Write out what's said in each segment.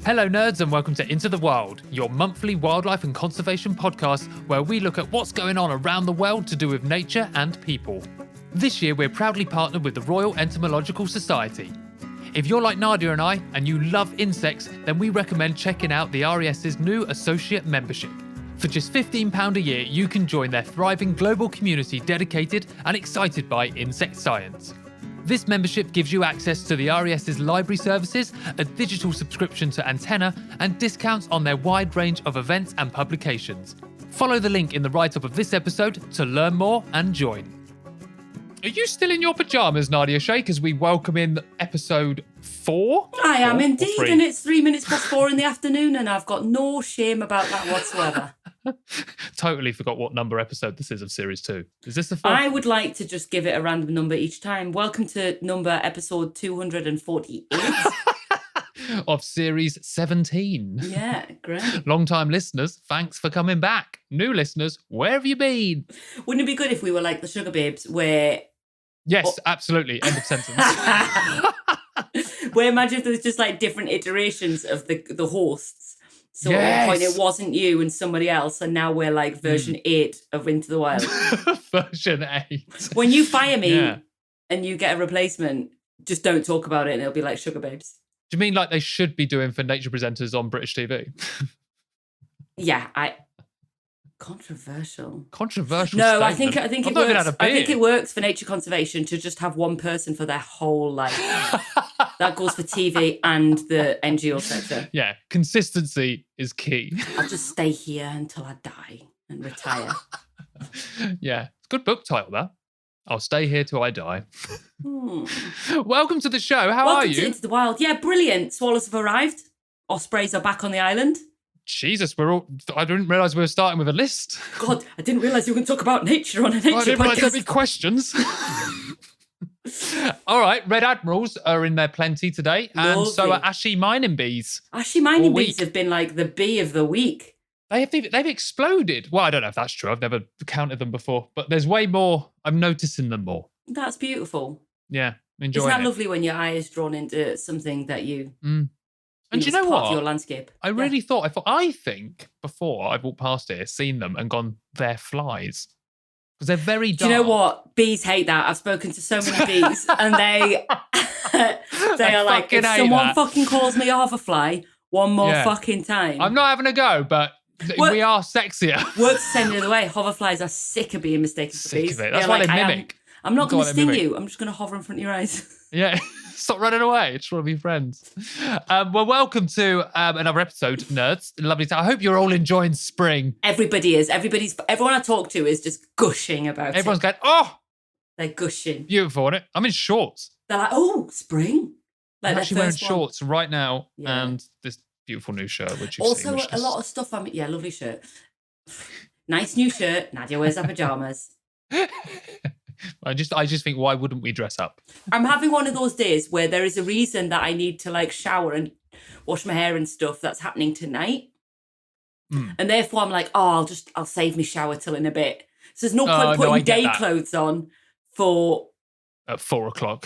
Hello nerds and welcome to Into the Wild, your monthly wildlife and conservation podcast where we look at what's going on around the world to do with nature and people. This year we're proudly partnered with the Royal Entomological Society. If you're like Nadia and I and you love insects, then we recommend checking out the RES's new associate membership. For just £15 a year, you can join their thriving global community dedicated and excited by insect science. This membership gives you access to the RES's library services, a digital subscription to Antenna, and discounts on their wide range of events and publications. Follow the link in the write-up of this episode to learn more and join. Are you still in your pyjamas, Nadia Sheikh, as we welcome in episode 4? I am indeed, and it's 3 minutes past 4 in the afternoon, and I've got no shame about that whatsoever. Totally forgot what number episode this is of series 2. Is this the 4th? I would like to just give it a random number each time. Welcome to episode 248. Of series 17. Yeah, great. Long-time listeners, thanks for coming back. New listeners, where have you been? Wouldn't it be good if we were like the Sugar Babes, where... Yes, absolutely. End of sentence. Where imagine if there was just like different iterations of the hosts. So at one point it wasn't you and somebody else, and now we're like version 8 of Into the Wild. Version 8. When you fire me and you get a replacement, just don't talk about it and it'll be like Sugar Babes. Do you mean like they should be doing for nature presenters on British TV? Yeah, Controversial. No, I think it works. I think it works for nature conservation to just have one person for their whole life. That goes for TV and the NGO sector. Yeah, consistency is key. I'll just stay here until I die and retire. Yeah, it's a good book title, that. I'll stay here till I die. Welcome to the show. How are you? Welcome to Into the Wild. Yeah, brilliant. Swallows have arrived. Ospreys are back on the island. Jesus, I didn't realise we were starting with a list. God, I didn't realise you were going to talk about nature on a nature podcast. I didn't realise there'd be questions. All right, red admirals are in there plenty today, and so are ashy mining bees. Ashy mining bees have been like the bee of the week. They've exploded. Well, I don't know if that's true. I've never counted them before, but there's way more. I'm noticing them more. That's beautiful. Yeah, enjoying it. Isn't that lovely when your eye is drawn into something that you... And do you know what? Part of your landscape. I think before I've walked past it, seen them and gone, they're flies. Because they're very dark. Do you know what? Bees hate that. I've spoken to so many bees and they are like, if someone fucking calls me a hoverfly one more fucking time. I'm not having a go, but we are sexier. Works the same the other way. Hoverflies are sick of being mistaken for bees. Sick of it. That's why they mimic. I'm not going to sting you. I'm just going to hover in front of your eyes. Yeah. Stop running away. I just want to be friends. Well, welcome to another episode, nerds. Lovely time. I hope you're all enjoying spring. Everybody is. Everyone I talk to is just gushing about it. Everyone's going, oh! They're gushing. Beautiful, isn't it? I'm in shorts. They're like, oh, spring. Like I'm actually wearing shorts right now and this beautiful new shirt, which you've seen. Also, a lot of stuff. Lovely shirt. Nice new shirt. Nadia wears her pajamas. I just think, why wouldn't we dress up? I'm having one of those days where there is a reason that I need to like shower and wash my hair and stuff that's happening tonight. And therefore I'm like, I'll save me shower till in a bit. So there's no point putting day clothes on at 4 o'clock.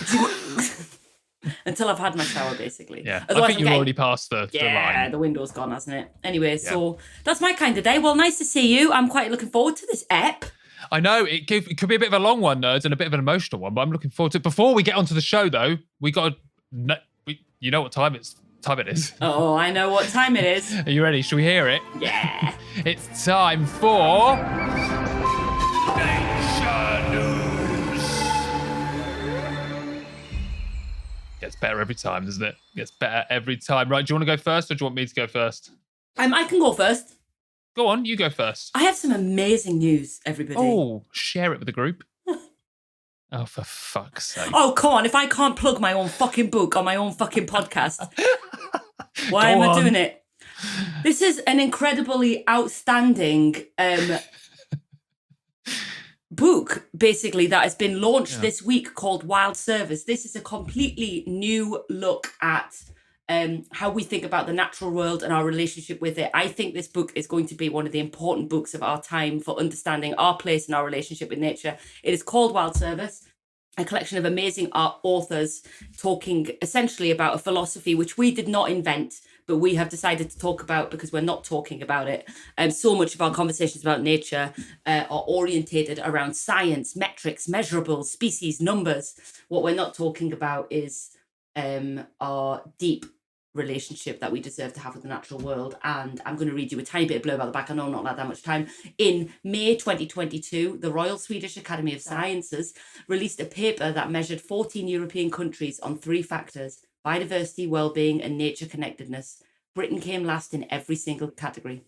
Until I've had my shower, basically. Yeah, I think you've already passed the line. Yeah, the window's gone, hasn't it? Anyway, so that's my kind of day. Well, nice to see you. I'm quite looking forward to this ep. I know, it could be a bit of a long one, nerds, and a bit of an emotional one, but I'm looking forward to it. Before we get onto the show, though, you know what time it is. Oh, I know what time it is. Are you ready? Should we hear it? Yeah. It's time for... Nature News. Gets better every time, doesn't it? Gets better every time. Right, do you want to go first, or do you want me to go first? I can go first. Go on, you go first. I have some amazing news, everybody. Oh, share it with the group. Oh, for fuck's sake. Oh, come on. If I can't plug my own fucking book on my own fucking podcast, why am I doing it? This is an incredibly outstanding book, basically, that has been launched this week called Wild Service. This is a completely new look at how we think about the natural world and our relationship with it. I think this book is going to be one of the important books of our time for understanding our place in our relationship with nature. It is called Wild Service, a collection of amazing authors talking essentially about a philosophy which we did not invent, but we have decided to talk about because we're not talking about it. So much of our conversations about nature are orientated around science, metrics, measurables, species, numbers. What we're not talking about is our deep relationship that we deserve to have with the natural world. And I'm going to read you a tiny bit of blurb at the back. I know not like that much time. In May 2022, the Royal Swedish Academy of Sciences released a paper that measured 14 European countries on 3 factors: biodiversity, well-being, and nature connectedness. Britain came last in every single category.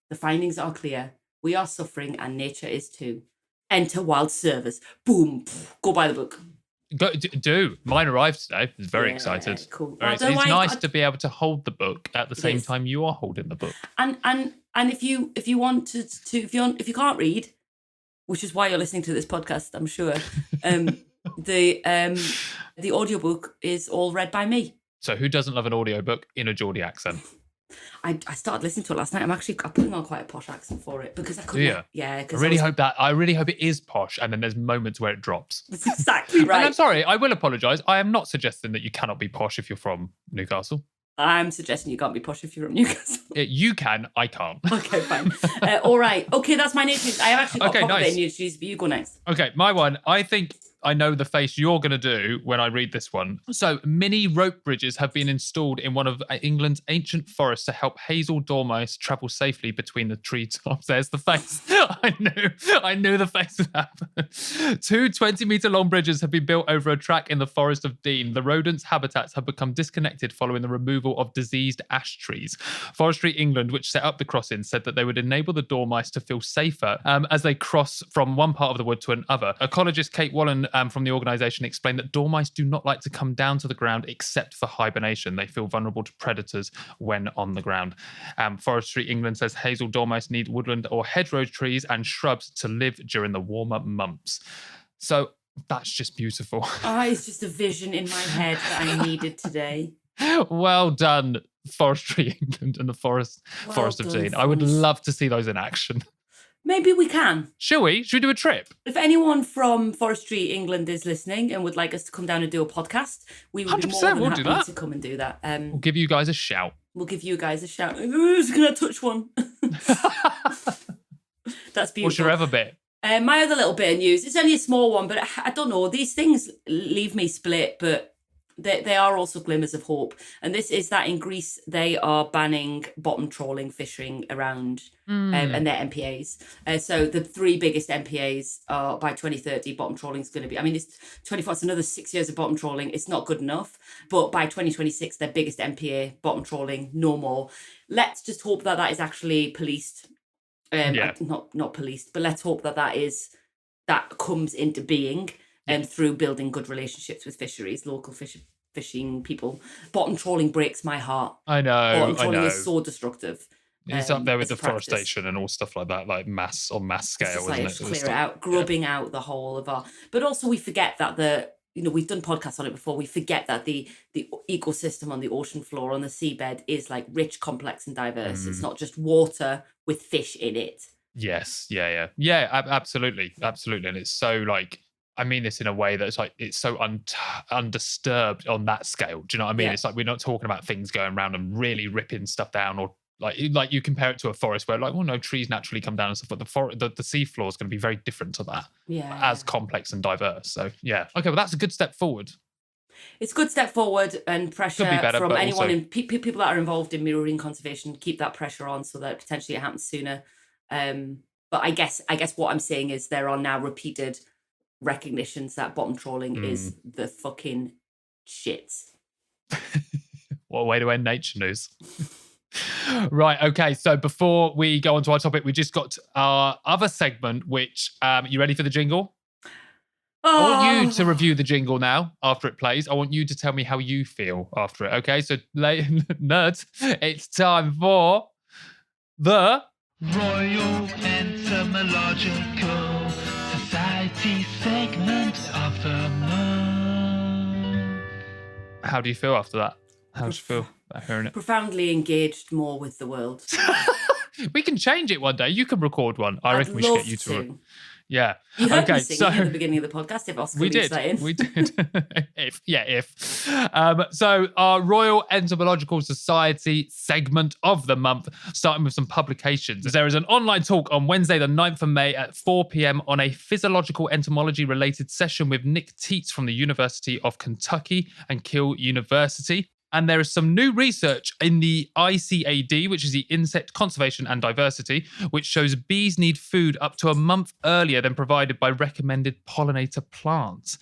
The findings are clear. We are suffering and nature is too. Enter Wild Service. Boom. Go buy the book. Do. Mine arrived today. I was very excited. Cool. It's nice to be able to hold the book at the same time you are holding the book. And if you wanted to, if you can't read, which is why you're listening to this podcast, I'm sure, the audiobook is all read by me. So who doesn't love an audiobook in a Geordie accent? I started listening to it last night. I'm putting on quite a posh accent for it because I couldn't. Yeah. I really hope it is posh, and then there's moments where it drops. That's exactly right. And I'm sorry, I will apologise. I am not suggesting that you cannot be posh if you're from Newcastle. I'm suggesting you can't be posh if you're from Newcastle. You can, I can't. Okay, fine. All right. Okay, that's my news. I have actually got a bit of news, but you go next. Okay, my one. I think I know the face you're going to do when I read this one. So, mini rope bridges have been installed in one of England's ancient forests to help hazel dormice travel safely between the treetops. There's the face. I knew the face would happen. 2 20-metre long bridges have been built over a track in the Forest of Dean. The rodents' habitats have become disconnected following the removal of diseased ash trees. Forestry England, which set up the crossing, said that they would enable the dormice to feel safer as they cross from one part of the wood to another. Ecologist Kate Wallen from the organisation explained that dormice do not like to come down to the ground except for hibernation. They feel vulnerable to predators when on the ground. Forestry England says hazel dormice need woodland or hedgerow trees and shrubs to live during the warmer months. So that's just beautiful. It's just a vision in my head that I needed today. Well done, Forestry England and the Forest of Dean. I would love to see those in action. Maybe we can. Shall we? Should we do a trip? If anyone from Forestry England is listening and would like us to come down and do a podcast, we would be more than happy to come and do that. We'll give you guys a shout. Who's going to touch one? That's beautiful. What's your other bit? My other little bit of news, it's only a small one, but I don't know. These things leave me split, but they are also glimmers of hope. And this is that in Greece, they are banning bottom trawling fishing around and their MPAs. So the 3 biggest MPAs are by 2030, bottom trawling is going to be, it's another 6 years of bottom trawling. It's not good enough. But by 2026, their biggest MPA, bottom trawling, no more. Let's just hope that is actually policed. Not policed, but let's hope that comes into being. Through building good relationships with fisheries, local fishing people. Bottom trawling breaks my heart. I know. Bottom trawling is so destructive. It's up there with deforestation and all stuff like that, like mass scale, isn't it? Just clear it out, grubbing out the whole of our. But also we forget that we've done podcasts on it before. We forget that the ecosystem on the ocean floor, on the seabed, is like rich, complex, and diverse. It's not just water with fish in it. Yes, yeah, absolutely, and it's so like. I mean this in a way that's like it's so undisturbed on that scale. Do you know what I mean? Yeah. It's like we're not talking about things going around and really ripping stuff down, or like you compare it to a forest where trees naturally come down and stuff, but the sea floor is going to be very different to that. Yeah, as complex and diverse. So yeah, okay, well that's a good step forward. It's a good step forward, and pressure from anyone in people that are involved in marine conservation. Keep that pressure on so that potentially it happens sooner. But I guess what I'm saying is there are now repeated recognitions that bottom trawling is the fucking shits. What a way to end nature news. Right, okay, so before we go on to our topic, we just got our other segment, which, you ready for the jingle? I want you to review the jingle now after it plays. I want you to tell me how you feel after it, okay? So, nerds, it's time for the Royal Entomological Society segment of the month. How do you feel after that? How do you feel about hearing it? Profoundly engaged more with the world. We can change it one day. You can record one. I reckon we should get you to. Yeah. You heard me Okay, singing so at the beginning of the podcast, if Oscar we leaves did. that in. We did. if. So our Royal Entomological Society segment of the month, starting with some publications. There is an online talk on Wednesday, the 9th of May at 4 p.m. on a physiological entomology related session with Nick Teets from the University of Kentucky and Keele University. And there is some new research in the ICAD, which is the Insect Conservation and Diversity, which shows bees need food up to a month earlier than provided by recommended pollinator plants.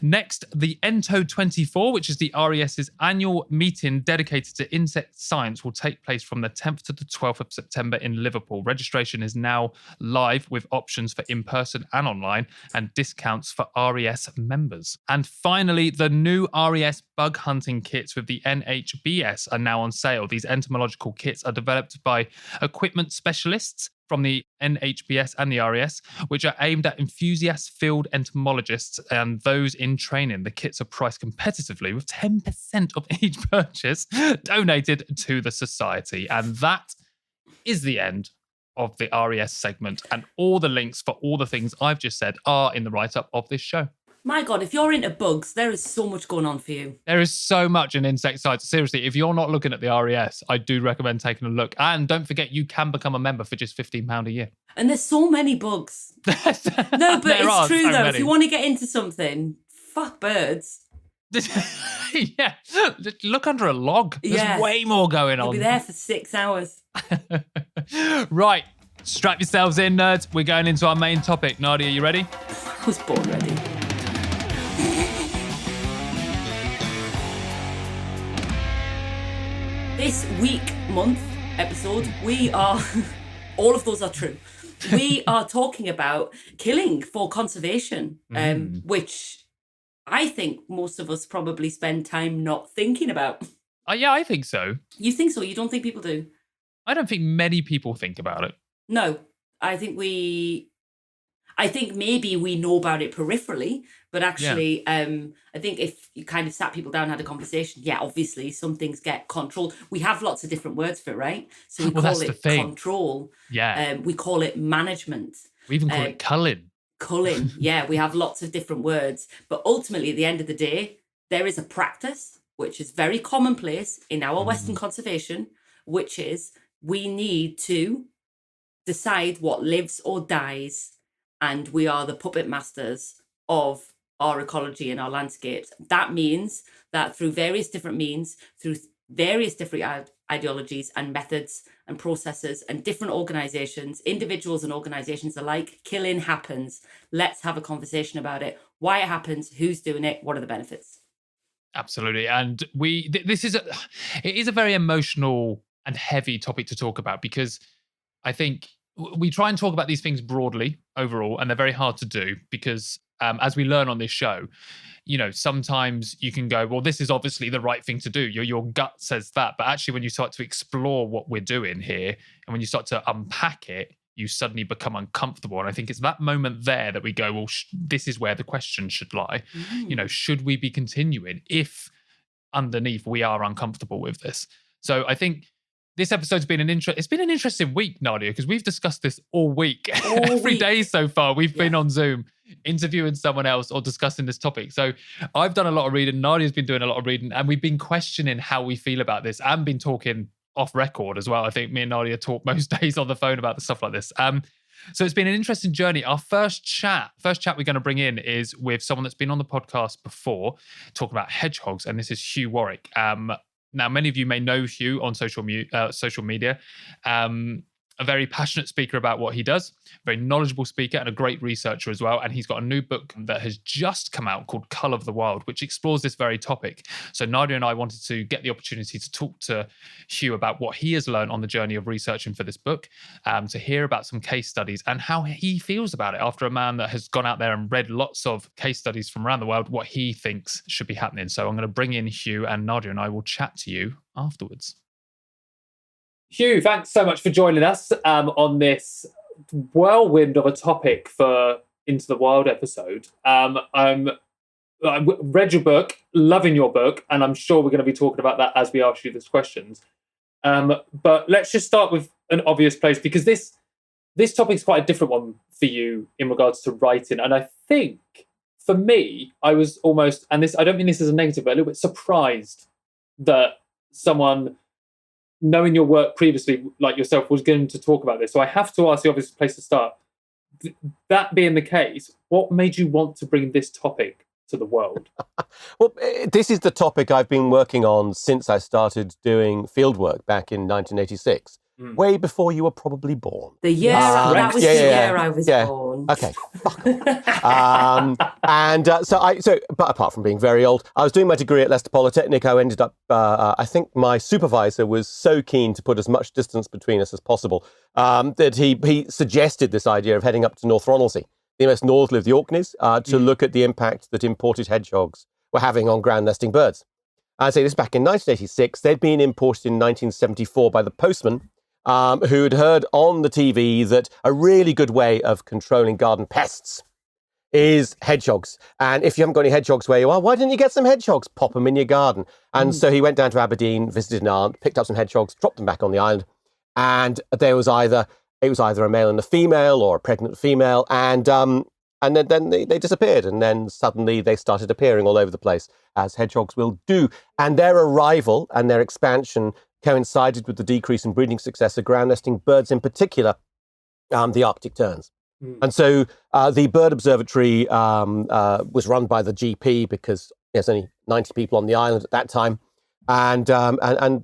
Next, the ENTO 24, which is the RES's annual meeting dedicated to insect science, will take place from the 10th to the 12th of September in Liverpool. Registration is now live with options for in-person and online and discounts for RES members. And finally, the new RES bug hunting kits with the NHBS are now on sale. These entomological kits are developed by equipment specialists from the NHBS and the RES, which are aimed at enthusiast field entomologists and those in training. The kits are priced competitively with 10% of each purchase donated to the society. And that is the end of the RES segment. And all the links for all the things I've just said are in the write-up of this show. My God, if you're into bugs, there is so much going on for you. There is so much in insect science. Seriously, if you're not looking at the RES, I do recommend taking a look. And don't forget, you can become a member for just £15 a year. And there's so many bugs. No, but it's true, though. Many. If you want to get into something, fuck birds. Yeah, look under a log. There's way more going on. You'll be there for 6 hours. Right, strap yourselves in, nerds. We're going into our main topic. Nadia, you ready? I was born ready. This week, month, episode, we are, all of those are true. We are talking about killing for conservation, which I think most of us probably spend time not thinking about. Yeah, I think so. You think so? You don't think people do? I don't think many people think about it. No, I think maybe we know about it peripherally, but actually, I think if you kind of sat people down and had a conversation, obviously some things get controlled. We have lots of different words for it, right? So we call it control. Yeah. We call it management. We even call it culling. Culling, yeah. We have lots of different words. But ultimately, at the end of the day, there is a practice, which is very commonplace in our Western conservation, which is we need to decide what lives or dies, and we are the puppet masters of our ecology and our landscapes. That means that through various different means, through various different ideologies and methods and processes and different organizations, individuals and organizations alike, killing happens. Let's have a conversation about it. Why it happens, who's doing it, what are the benefits? Absolutely. And it is a very emotional and heavy topic to talk about, because I think we try and talk about these things broadly overall, and they're very hard to do because as we learn on this show, sometimes you can go, well, this is obviously the right thing to do. Your gut says that. But actually, when you start to explore what we're doing here and when you start to unpack it, you suddenly become uncomfortable. And I think it's that moment there that we go, well, this is where the question should lie. Should we be continuing if underneath we are uncomfortable with this? So I think this episode's been it's been an interesting week, Nadia, because we've discussed this all week. Every day so far, we've been on Zoom interviewing someone else or discussing this topic. So I've done a lot of reading. Nadia's been doing a lot of reading, and we've been questioning how we feel about this and been talking off record as well. I think me and Nadia talk most days on the phone about the stuff like this. So it's been an interesting journey. Our first chat we're going to bring in is with someone that's been on the podcast before, talking about hedgehogs, and this is Hugh Warwick. Now, many of you may know Hugh on social media. A very passionate speaker about what he does, very knowledgeable speaker and a great researcher as well. And he's got a new book that has just come out called Colour of the Wild, which explores this very topic. So Nadia and I wanted to get the opportunity to talk to Hugh about what he has learned on the journey of researching for this book, to hear about some case studies and how he feels about it after a man that has gone out there and read lots of case studies from around the world, what he thinks should be happening. So I'm going to bring in Hugh, and Nadia and I will chat to you afterwards. Hugh, thanks so much for joining us on this whirlwind of a topic for Into the Wild episode. I read your book, loving your book, and I'm sure we're going to be talking about that as we ask you these questions. But let's just start with an obvious place, because this this topic's quite a different one for you in regards to writing. And I think for me, I was almost, and this, I don't mean this as a negative, but a little bit surprised that someone knowing your work previously, like yourself, was going to talk about this. So I have to ask the obvious place to start. That being the case, what made you want to bring this topic to the world? Well, this is the topic I've been working on since I started doing fieldwork back in 1986, way before you were probably born. The year that was the year I was born. Okay, fuck off. But apart from being very old, I was doing my degree at Leicester Polytechnic. I ended up, I think my supervisor was so keen to put as much distance between us as possible that he suggested this idea of heading up to North Ronaldsay, the most northerly of the Orkneys, to look at the impact that imported hedgehogs were having on ground nesting birds. I'd say this back in 1986. They'd been imported in 1974 by the postman, who had heard on the TV that a really good way of controlling garden pests is hedgehogs. And if you haven't got any hedgehogs where you are, why didn't you get some hedgehogs? Pop them in your garden. And so he went down to Aberdeen, visited an aunt, picked up some hedgehogs, dropped them back on the island. And there was either a male and a female or a pregnant female. And then they disappeared. And then suddenly they started appearing all over the place, as hedgehogs will do. And their arrival and their expansion coincided with the decrease in breeding success of ground nesting birds, in particular, the Arctic terns. And so the bird observatory was run by the GP because there's only 90 people on the island at that time. And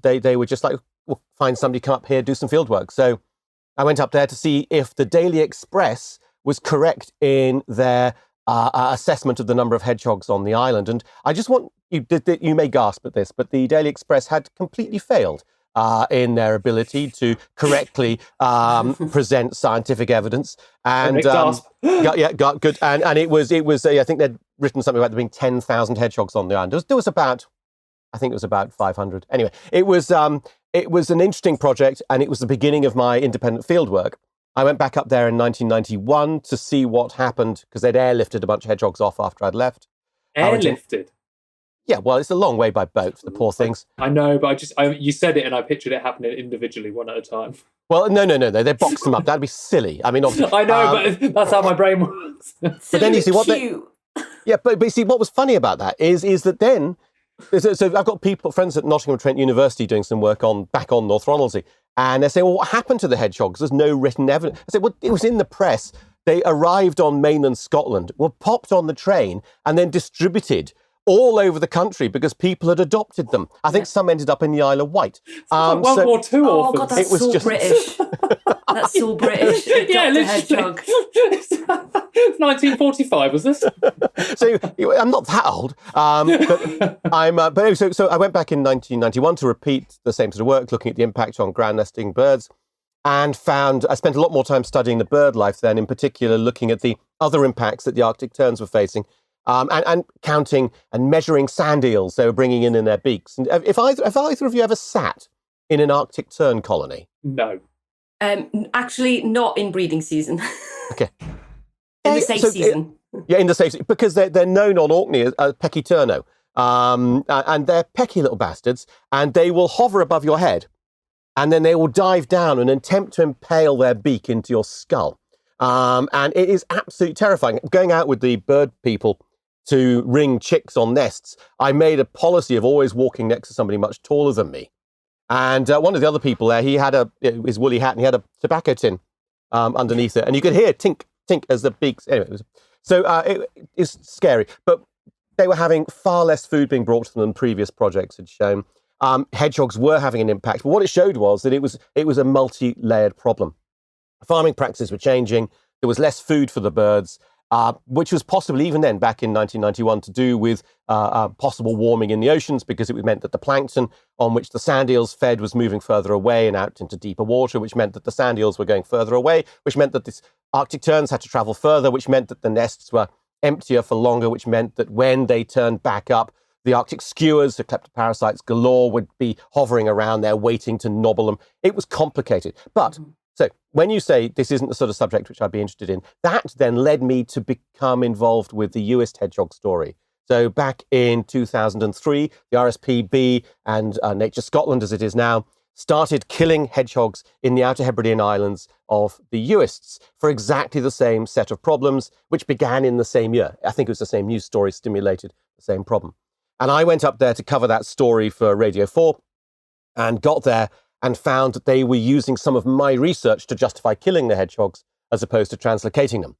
they were just like, well, find somebody, come up here, do some field work. So I went up there to see if the Daily Express was correct in their assessment of the number of hedgehogs on the island. And I just want you may gasp at this, but the Daily Express had completely failed in their ability to correctly present scientific evidence. And gasp. Good. And it was. I think they'd written something about there being 10,000 hedgehogs on the island. There was about, I think it was about 500. Anyway, it was an interesting project, and it was the beginning of my independent fieldwork. I went back up there in 1991 to see what happened, because they'd airlifted a bunch of hedgehogs off after I'd left. Airlifted? Yeah, well, it's a long way by boat, the poor things. I know, but you said it and I pictured it happening individually, one at a time. Well, no, they boxed them up. That'd be silly. I mean, obviously, I know, but that's how my brain works. But then you see what but you see what was funny about that is that then, so I've got friends at Nottingham Trent University doing some work back on North Ronaldsay, and they say, well, what happened to the hedgehogs? There's no written evidence. I said, well, it was in the press. They arrived on mainland Scotland, were popped on the train, and then distributed all over the country because people had adopted them. I think some ended up in the Isle of Wight. Like World War II orphans. Oh God, that's so British. That's so British. Yeah, literally. Hedgehog. It's 1945, was this? So I'm not that old, but I'm. But anyway, so I went back in 1991 to repeat the same sort of work, looking at the impact on ground nesting birds, and found I spent a lot more time studying the bird life then, in particular looking at the other impacts that the Arctic terns were facing. And counting and measuring sand eels they were bringing in their beaks. And if either of you ever sat in an Arctic tern colony? No. Actually, not in breeding season. Okay. In the safe season. In the safe season. Because they're known on Orkney as pecky turno. And they're pecky little bastards. And they will hover above your head. And then they will dive down and attempt to impale their beak into your skull. And it is absolutely terrifying. Going out with the bird people to ring chicks on nests, I made a policy of always walking next to somebody much taller than me. And one of the other people there, he had his woolly hat and he had a tobacco tin underneath it. And you could hear tink, tink as the beaks. Anyway, it is scary. But they were having far less food being brought to them than previous projects had shown. Hedgehogs were having an impact. But what it showed was that it was a multi-layered problem. Farming practices were changing. There was less food for the birds, which was possible even then, back in 1991, to do with possible warming in the oceans, because it meant that the plankton on which the sand eels fed was moving further away and out into deeper water, which meant that the sand eels were going further away, which meant that the Arctic terns had to travel further, which meant that the nests were emptier for longer, which meant that when they turned back up, the Arctic skewers, the kleptoparasites galore, would be hovering around there waiting to nobble them. It was complicated. But so when you say this isn't the sort of subject which I'd be interested in, that then led me to become involved with the Uist hedgehog story. So back in 2003, the RSPB and Nature Scotland, as it is now, started killing hedgehogs in the Outer Hebridean Islands of the Uists for exactly the same set of problems, which began in the same year. I think it was the same news story stimulated the same problem. And I went up there to cover that story for Radio 4 and got there and found that they were using some of my research to justify killing the hedgehogs as opposed to translocating them.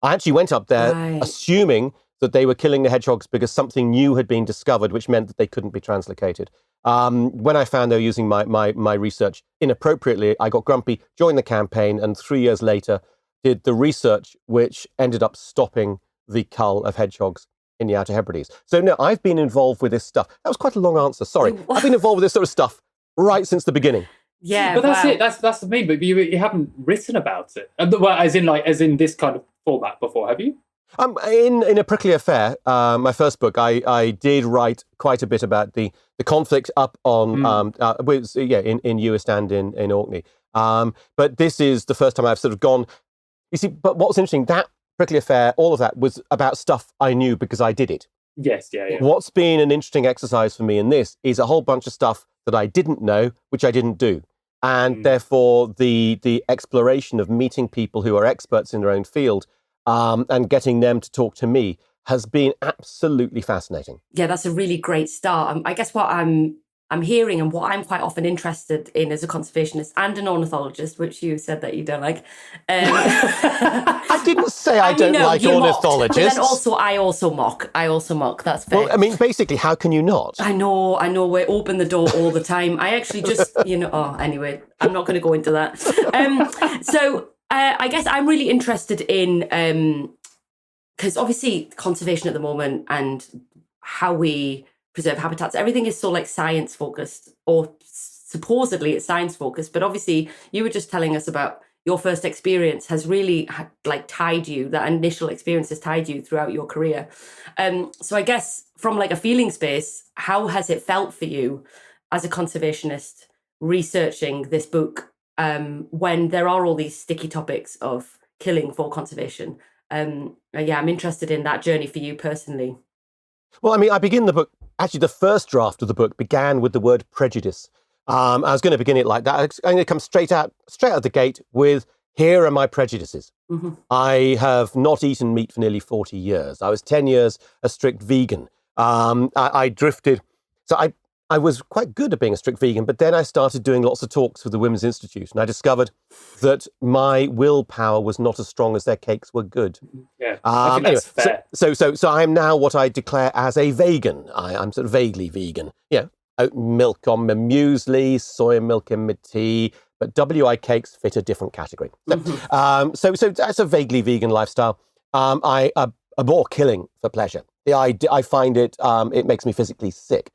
I actually went up there assuming that they were killing the hedgehogs because something new had been discovered, which meant that they couldn't be translocated. When I found they were using my research inappropriately, I got grumpy, joined the campaign, and 3 years later did the research which ended up stopping the cull of hedgehogs in the Outer Hebrides. So no, I've been involved with this stuff. That was quite a long answer, sorry. I've been involved with this sort of stuff right since the beginning. Yeah, but that's it. That's the thing. But you haven't written about it, well, as in this kind of format before, have you? In A Prickly Affair, my first book, I did write quite a bit about the conflict up on in Uist and in Orkney. But this is the first time I've sort of gone. You see, but what's interesting, that Prickly Affair, all of that was about stuff I knew because I did it. Yes, yeah. What's been an interesting exercise for me in this is a whole bunch of stuff that I didn't know, which I didn't do. And therefore, the exploration of meeting people who are experts in their own field and getting them to talk to me has been absolutely fascinating. Yeah, that's a really great start. I guess what I'm hearing and what I'm quite often interested in as a conservationist and an ornithologist, which you said that you don't like. I didn't say I don't like ornithologists. But then also, I also mock. That's fair. Well, I mean, basically, how can you not? I know. We open the door all the time. I actually just, anyway, I'm not going to go into that. So I guess I'm really interested in, because obviously conservation at the moment and how we preserve habitats, everything is so like science focused, or supposedly it's science focused. But obviously you were just telling us about your first experience has really tied you, that initial experience has tied you throughout your career. So I guess from like a feeling space, how has it felt for you as a conservationist researching this book when there are all these sticky topics of killing for conservation? I'm interested in that journey for you personally. Well, I mean, I begin the book, actually the first draft of the book began with the word prejudice. I was going to begin it like that. I'm going to come straight out of the gate with, here are my prejudices. Mm-hmm. I have not eaten meat for nearly 40 years. I was 10 years a strict vegan. I drifted. So I was quite good at being a strict vegan, but then I started doing lots of talks with the Women's Institute, and I discovered that my willpower was not as strong as their cakes were good. Yeah, I think that's fair. So I am now what I declare as a vegan. I'm sort of vaguely vegan. Yeah, oat milk on my muesli, soya milk in my tea, but WI cakes fit a different category. So, so that's a vaguely vegan lifestyle. I abhor killing for pleasure. I find it makes me physically sick.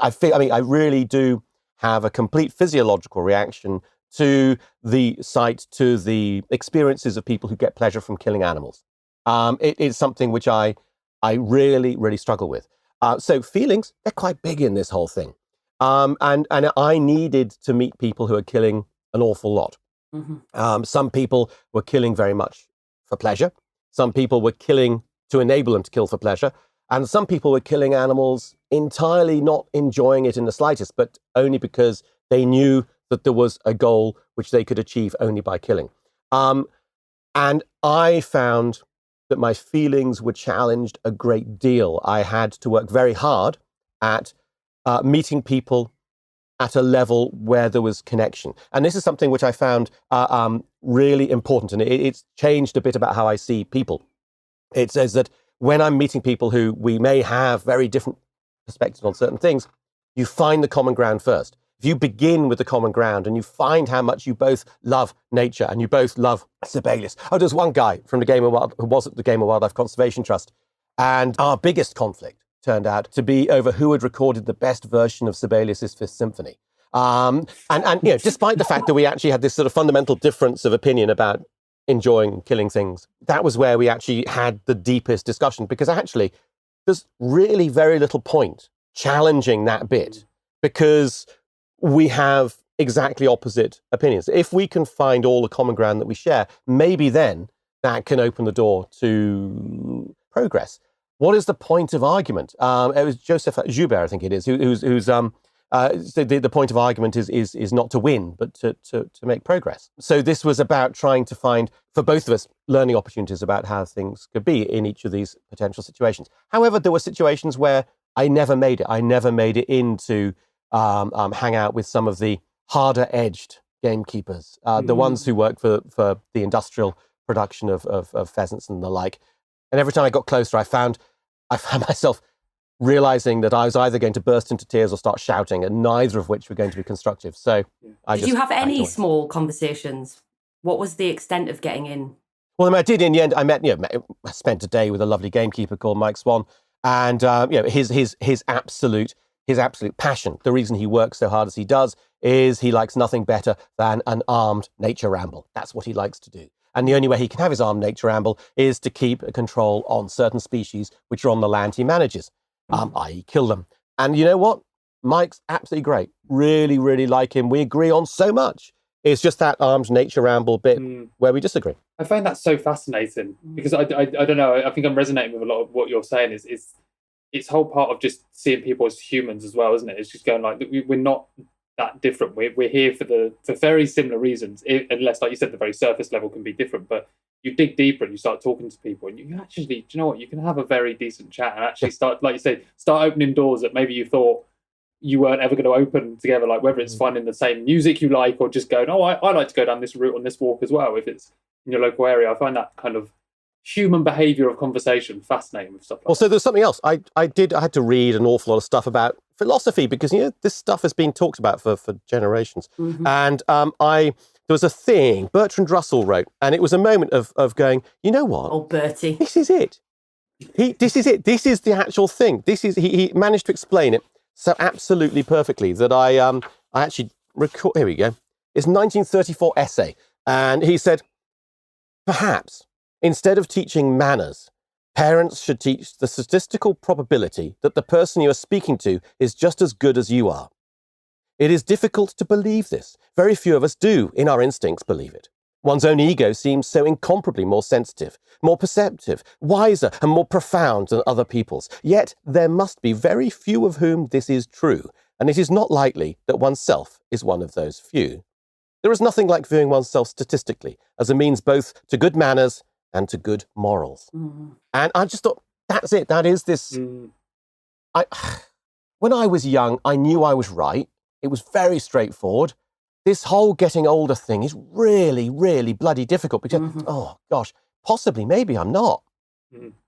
I really do have a complete physiological reaction to the sight, to the experiences of people who get pleasure from killing animals. It is something which I really, really struggle with. So feelings, they're quite big in this whole thing. And I needed to meet people who are killing an awful lot. Mm-hmm. Some people were killing very much for pleasure. Some people were killing to enable them to kill for pleasure. And some people were killing animals entirely not enjoying it in the slightest, but only because they knew that there was a goal which they could achieve only by killing. And I found that my feelings were challenged a great deal. I had to work very hard at meeting people at a level where there was connection. And this is something which I found really important. And it's changed a bit about how I see people. It says that when I'm meeting people who we may have very different perspectives on certain things, you find the common ground first. If you begin with the common ground and you find how much you both love nature and you both love Sibelius. There's one guy from the Game of Wild, who was at the Game of Wildlife Conservation Trust, and our biggest conflict turned out to be over who had recorded the best version of Sibelius's Fifth Symphony. And despite the fact that we actually had this sort of fundamental difference of opinion about enjoying killing things, that was where we actually had the deepest discussion, because actually there's really very little point challenging that bit because we have exactly opposite opinions. If we can find all the common ground that we share, maybe then that can open the door to progress. What is the point of argument? It was Joseph Joubert, I think it is, who's So the point of argument is not to win, but to make progress. So this was about trying to find, for both of us, learning opportunities about how things could be in each of these potential situations. However, there were situations where I never made it. I never made it into hang out with some of the harder-edged gamekeepers, the ones who work for the industrial production of pheasants and the like. And every time I got closer, I found myself realizing that I was either going to burst into tears or start shouting, and neither of which were going to be constructive. So did you have any small conversations? What was the extent of getting in? Well, I did in the end. I spent a day with a lovely gamekeeper called Mike Swan, and his absolute passion, the reason he works so hard as he does, is he likes nothing better than an armed nature ramble. That's what he likes to do. And the only way he can have his armed nature ramble is to keep a control on certain species which are on the land he manages, i.e. kill them. And you know what? Mike's absolutely great. Really, really like him. We agree on so much. It's just that armed nature ramble bit where we disagree. I find that so fascinating because I don't know. I think I'm resonating with a lot of what you're saying. It's whole part of just seeing people as humans as well, isn't it? It's just going like we're not that different. We're here for very similar reasons, unless, like you said, the very surface level can be different. But you dig deeper and you start talking to people, and you actually, do you know what? You can have a very decent chat and actually start, like you say, start opening doors that maybe you thought you weren't ever going to open together. Like whether it's finding the same music you like, or just going, I like to go down this route on this walk as well. If it's in your local area, I find that kind of human behaviour of conversation fascinating with stuff like that. Also, there's something else. I had to read an awful lot of stuff about philosophy because this stuff has been talked about for generations. And there was a thing Bertrand Russell wrote, and it was a moment of going, you know what? Oh, Bertie. This is it. This is it. This is the actual thing. He managed to explain it so absolutely perfectly that I actually record. Here we go. It's a 1934 essay, and he said, perhaps instead of teaching manners, parents should teach the statistical probability that the person you are speaking to is just as good as you are. It is difficult to believe this. Very few of us do, in our instincts, believe it. One's own ego seems so incomparably more sensitive, more perceptive, wiser and more profound than other people's. Yet there must be very few of whom this is true, and it is not likely that oneself is one of those few. There is nothing like viewing oneself statistically as a means both to good manners and to good morals. And I just thought, that's it. That is this. When I was young, I knew I was right. It was very straightforward. This whole getting older thing is really, really bloody difficult because, oh gosh, possibly, maybe I'm not.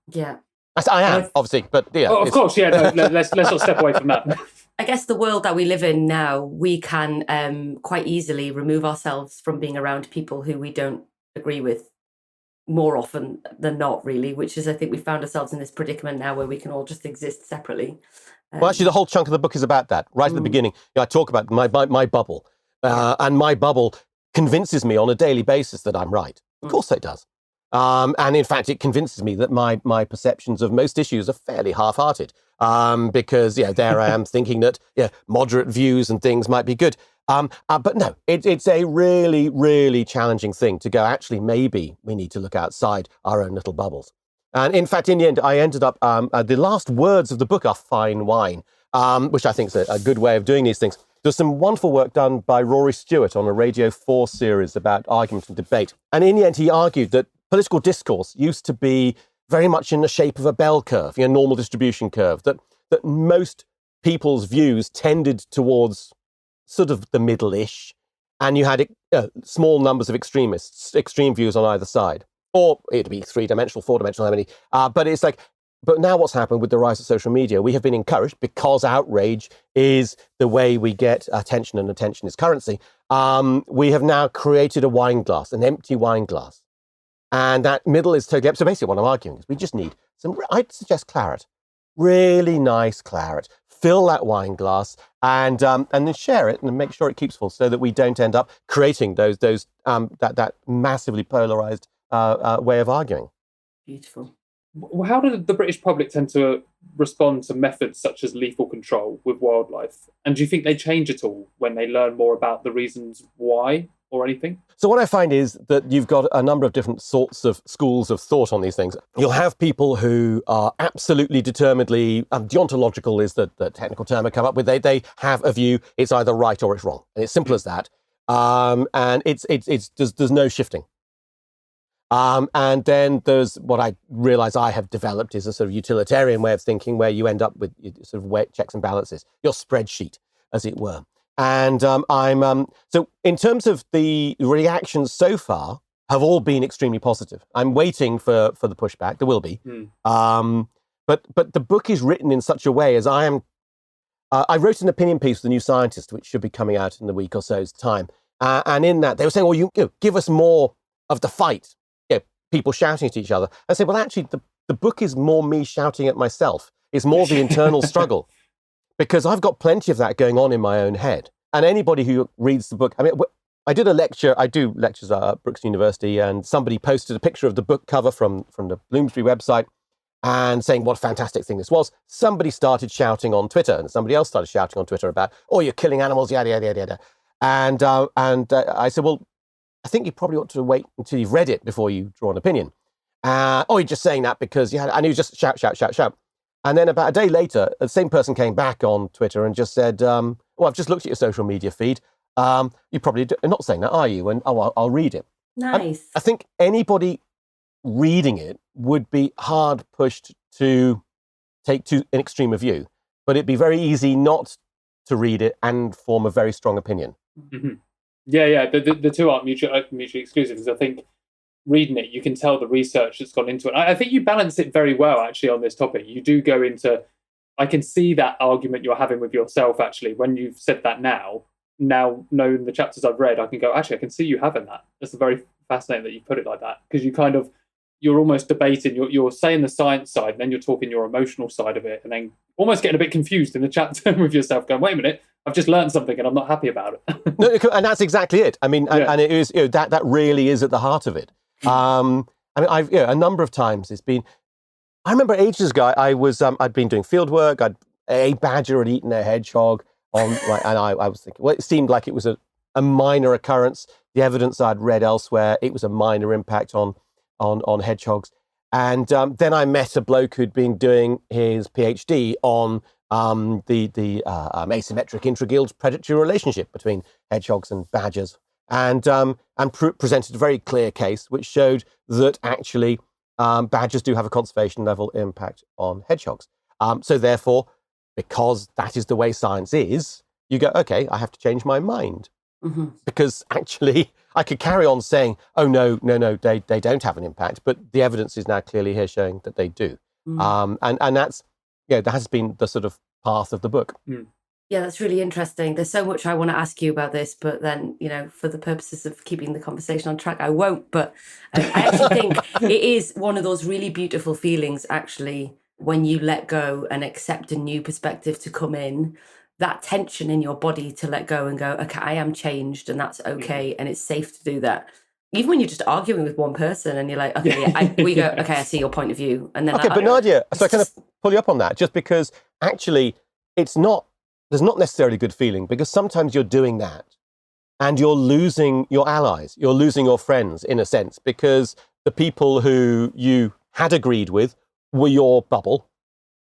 Yeah. I am, obviously, but yeah. Oh, of course, yeah. No, let's not step away from that. I guess the world that we live in now, we can quite easily remove ourselves from being around people who we don't agree with more often than not, really, which is, I think we found ourselves in this predicament now where we can all just exist separately. Well, actually, the whole chunk of the book is about that. Right at the beginning, I talk about my bubble. And my bubble convinces me on a daily basis that I'm right. Of course it does. And in fact, it convinces me that my perceptions of most issues are fairly half-hearted. Because, there I am thinking that moderate views and things might be good. But no, it's a really, really challenging thing to go, actually, maybe we need to look outside our own little bubbles. And in fact, in the end, I ended up, the last words of the book are fine wine, which I think is a good way of doing these things. There's some wonderful work done by Rory Stewart on a Radio 4 series about argument and debate. And in the end, he argued that political discourse used to be very much in the shape of a bell curve, normal distribution curve, that most people's views tended towards sort of the middle-ish, and you had small numbers of extremists, extreme views on either side. Or it'd be 3-dimensional, 4-dimensional, how many. But it's like, but now what's happened with the rise of social media, we have been encouraged, because outrage is the way we get attention and attention is currency, we have now created a wine glass, an empty wine glass. And that middle is totally empty. So basically what I'm arguing is we just need I'd suggest claret, really nice claret. Fill that wine glass and then share it and make sure it keeps full so that we don't end up creating that massively polarized way of arguing. Beautiful. How did the British public tend to respond to methods such as lethal control with wildlife? And do you think they change at all when they learn more about the reasons why? or anything? So what I find is that you've got a number of different sorts of schools of thought on these things. You'll have people who are absolutely determinedly, deontological is the technical term I come up with. They have a view, it's either right or it's wrong. And it's simple as that. And there's no shifting. And then there's what I realize I have developed is a sort of utilitarian way of thinking where you end up with sort of checks and balances, your spreadsheet, as it were. And so in terms of the reactions so far have all been extremely positive. I'm waiting for the pushback. There will be. But the book is written in such a way as I wrote an opinion piece for The New Scientist, which should be coming out in a week or so's time. And in that, they were saying, well, you know, give us more of the fight, you know, people shouting at each other. I said, well, actually, the book is more me shouting at myself. It's more the internal struggle. Because I've got plenty of that going on in my own head. And anybody who reads the book, I mean, I do lectures at Brooks University, and somebody posted a picture of the book cover from the Bloomsbury website and saying what a fantastic thing this was. Somebody started shouting on Twitter, and somebody else started shouting on Twitter about, oh, you're killing animals, yada, yada, yada, yada. And I said, well, I think you probably ought to wait until you've read it before you draw an opinion. You're just saying that because you had, and you just shout, shout, shout, shout. And then about a day later, the same person came back on Twitter and just said, well, I've just looked at your social media feed. You probably are not saying that, are you? And I'll read it. Nice. I think anybody reading it would be hard pushed to take too an extreme a view, but it'd be very easy not to read it and form a very strong opinion. Mm-hmm. Yeah. The two aren't mutually exclusive, because I think reading it, you can tell the research that's gone into it. I think you balance it very well, actually, on this topic. You do go into, I can see that argument you're having with yourself, actually, when you've said that now knowing the chapters I've read, I can go, actually, I can see you having that. That's very fascinating that you put it like that, because you're almost debating, you're saying the science side, and then you're talking your emotional side of it, and then almost getting a bit confused in the chapter with yourself, going, wait a minute, I've just learned something and I'm not happy about it. No, and that's exactly it. I mean, and it is, you know, that really is at the heart of it. I mean, I've a number of times it's been. I remember ages ago, I'd been doing field work. A badger had eaten a hedgehog and I was thinking, well, it seemed like it was a minor occurrence. The evidence I'd read elsewhere, it was a minor impact on hedgehogs. And then I met a bloke who'd been doing his PhD on the asymmetric intraguild predatory relationship between hedgehogs and badgers. And presented a very clear case which showed that actually badgers do have a conservation level impact on hedgehogs. So therefore, because that is the way science is, you go, okay, I have to change my mind. Mm-hmm. Because actually, I could carry on saying, oh, no, they don't have an impact. But the evidence is now clearly here showing that they do. Mm. And that's, that has been the sort of path of the book. Mm. Yeah, that's really interesting. There's so much I want to ask you about this, but then, for the purposes of keeping the conversation on track, I won't. But I actually think it is one of those really beautiful feelings, actually, when you let go and accept a new perspective to come in, that tension in your body to let go and go, okay, I am changed and that's okay. And it's safe to do that. Even when you're just arguing with one person and you're like, okay, we go, okay, I see your point of view. And then, okay, but Nadia, so I kind of pull you up on that, just because actually there's not necessarily a good feeling, because sometimes you're doing that and you're losing your allies, you're losing your friends in a sense, because the people who you had agreed with were your bubble.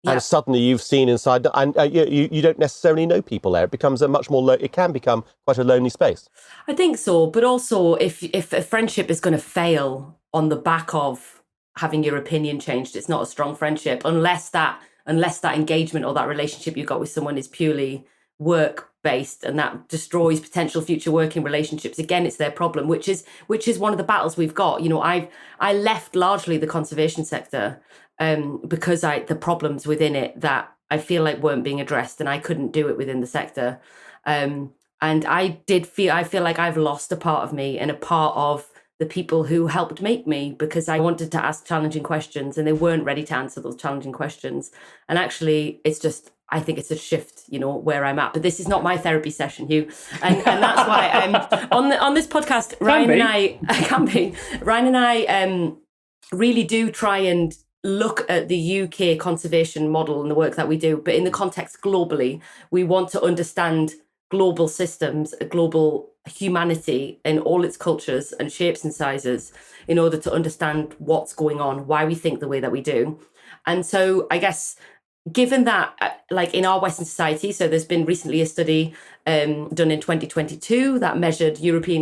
Yeah. And suddenly you've seen inside, and you don't necessarily know people there. It becomes it can become quite a lonely space. I think so, but also if a friendship is going to fail on the back of having your opinion changed, it's not a strong friendship unless that engagement or that relationship you got with someone is purely work-based and that destroys potential future working relationships. Again, it's their problem, which is one of the battles we've got. I left largely the conservation sector because the problems within it that I feel like weren't being addressed, and I couldn't do it within the sector. And I feel like I've lost a part of me and a part of the people who helped make me, because I wanted to ask challenging questions and they weren't ready to answer those challenging questions. And actually, I think it's a shift, where I'm at. But this is not my therapy session, Hugh. And that's why on this podcast, Ryan and I really do try and look at the UK conservation model and the work that we do, but in the context globally. We want to understand global systems, a global humanity in all its cultures and shapes and sizes in order to understand what's going on, why we think the way that we do. And so I guess given that, like in our Western society, so there's been recently a study done in 2022 that measured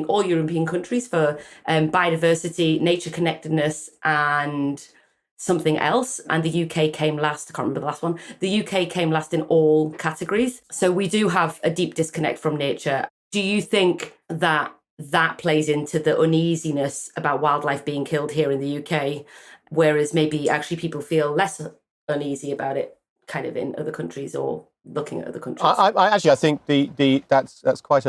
all European countries for biodiversity, nature connectedness, and something else. And the UK came last. I can't remember the last one. The UK came last in all categories. So we do have a deep disconnect from nature. Do you think that plays into the uneasiness about wildlife being killed here in the UK, whereas maybe actually people feel less uneasy about it kind of in other countries or looking at other countries? I think that's quite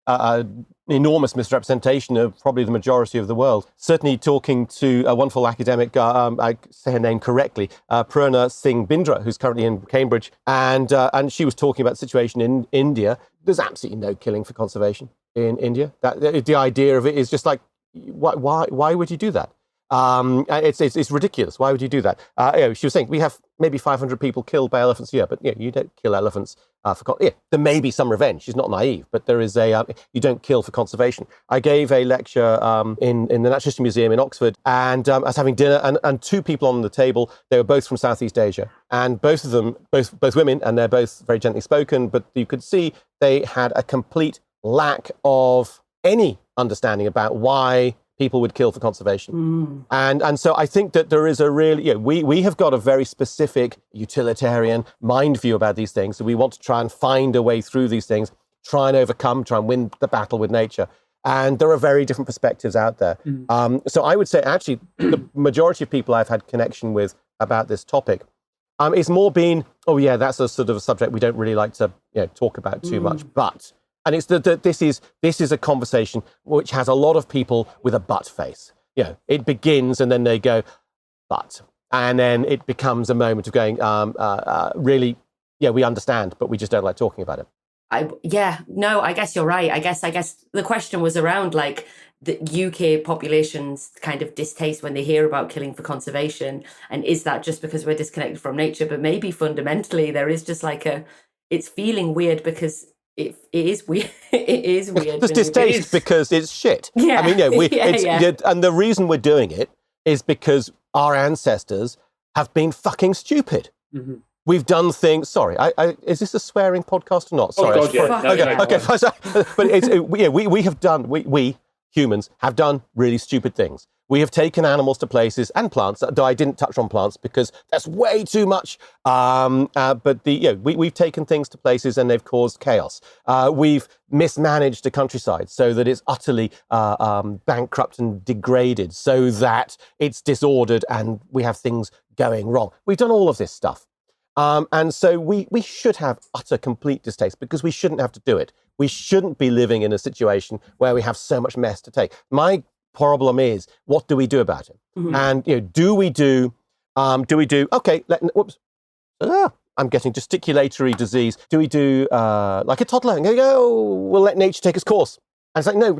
an enormous misrepresentation of probably the majority of the world. Certainly talking to a wonderful academic, I say her name correctly, Purna Singh Bindra, who's currently in Cambridge, and she was talking about the situation in India. There's absolutely no killing for conservation in India. The idea of it is just like, why would you do that? It's ridiculous. Why would you do that? She was saying we have maybe 500 people killed by elephants a year, but you don't kill elephants there may be some revenge. She's not naive, but there is you don't kill for conservation. I gave a lecture in the Natural History Museum in Oxford, and I was having dinner, and two people on the table. They were both from Southeast Asia, and both of them, both women, and they're both very gently spoken, but you could see they had a complete lack of any understanding about why people would kill for conservation. And so I think that there is a really, we have got a very specific utilitarian mind view about these things. So we want to try and find a way through these things, try and win the battle with nature. And there are very different perspectives out there. So I would say actually the majority of people I've had connection with about this topic is more been, that's a sort of a subject we don't really like to talk about too much, but... And it's that this is a conversation which has a lot of people with a but face. It begins and then they go, but. And then it becomes a moment of going, really, we understand, but we just don't like talking about it. I guess you're right. I guess the question was around like the UK population's kind of distaste when they hear about killing for conservation. And is that just because we're disconnected from nature? But maybe fundamentally there is just like it's feeling weird because it is weird. It is weird. There's distaste because it's shit. Yeah. I mean, and the reason we're doing it is because our ancestors have been fucking stupid. Mm-hmm. We've done things. Sorry, is this a swearing podcast or not? Sorry. Oh God, yeah. Okay. But we have done. We humans have done really stupid things. We have taken animals to places and plants, though I didn't touch on plants because that's way too much. But we've taken things to places and they've caused chaos. We've mismanaged the countryside so that it's utterly bankrupt and degraded, so that it's disordered and we have things going wrong. We've done all of this stuff. And so we should have utter complete distaste because we shouldn't have to do it. We shouldn't be living in a situation where we have so much mess to take. My problem is, what do we do about it? Mm-hmm. And do we do okay, I'm getting gesticulatory disease. Do we do like a toddler and go, we'll let nature take its course? And it's like, no,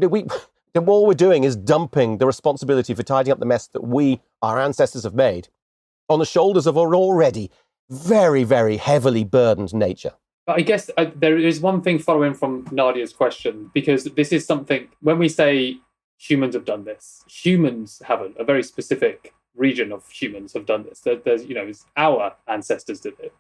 all we're doing is dumping the responsibility for tidying up the mess that our ancestors have made on the shoulders of our already very, very heavily burdened nature. But I guess there is one thing following from Nadia's question, because this is something, when we say humans have done this, humans haven't. A very specific region of humans have done this. There's our ancestors did it.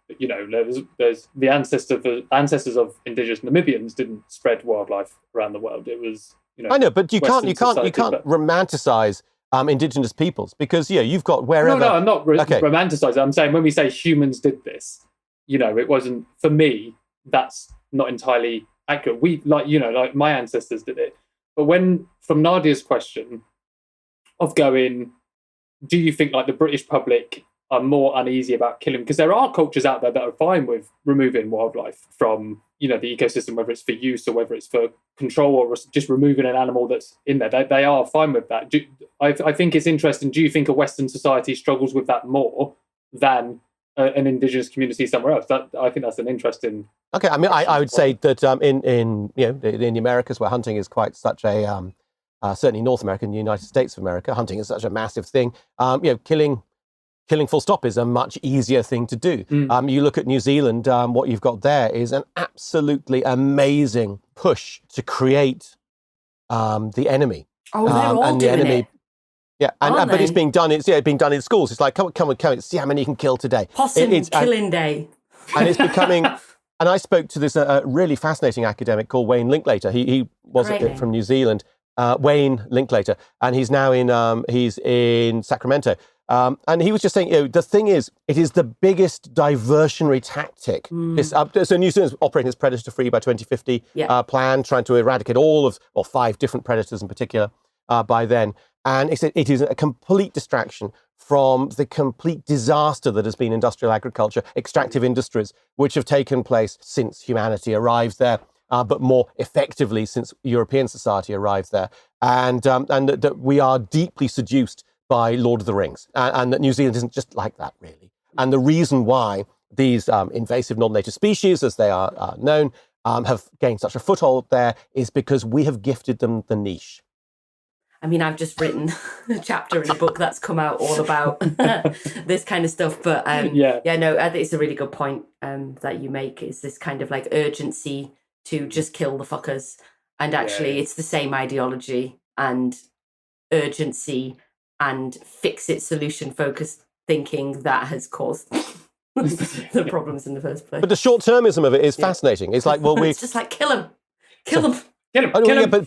There's the ancestors of indigenous Namibians didn't spread wildlife around the world. It was, I know, but you can't but romanticize indigenous peoples because you've got wherever. No, I'm not romanticizing. I'm saying when we say humans did this, it wasn't, for me, that's not entirely accurate. We like my ancestors did it. But from Nadia's question of going, do you think like the British public are more uneasy about killing? Because there are cultures out there that are fine with removing wildlife from, the ecosystem, whether it's for use or whether it's for control or just removing an animal that's in there. They are fine with that. I think it's interesting. Do you think a Western society struggles with that more than an indigenous community somewhere else? I think that's an interesting. Okay, I mean, I would say that in the Americas, where hunting is quite such a certainly North America and the United States of America, hunting is such a massive thing. Killing killing full stop is a much easier thing to do. You look at New Zealand, what you've got there is an absolutely amazing push to create the enemy. Oh, they're all and the doing enemy, it. Yeah, but it's being done. It's being done in schools. It's like, come on, see how many you can kill today. Possum killing day. And it's becoming. And I spoke to this really fascinating academic called Wayne Linklater. He was from New Zealand. Wayne Linklater, and he's now in Sacramento. And he was just saying, the thing is, it is the biggest diversionary tactic. So New Zealand's operating as predator-free by 2050 plan, trying to eradicate all of, 5 different predators in particular by then. And he said it is a complete distraction from the complete disaster that has been industrial agriculture, extractive industries, which have taken place since humanity arrived there. But more effectively since European society arrived there, and that we are deeply seduced by Lord of the Rings, and that New Zealand isn't just like that, really. And the reason why these invasive non-native species, as they are known, have gained such a foothold there is because we have gifted them the niche. I mean, I've just written a chapter in a book that's come out all about this kind of stuff. But I think it's a really good point that you make, is this kind of like urgency to just kill the fuckers. And actually, it's the same ideology and urgency and fix-it, solution-focused thinking that has caused the problems in the first place. But the short-termism of it is fascinating. It's like, it's just like, kill them. But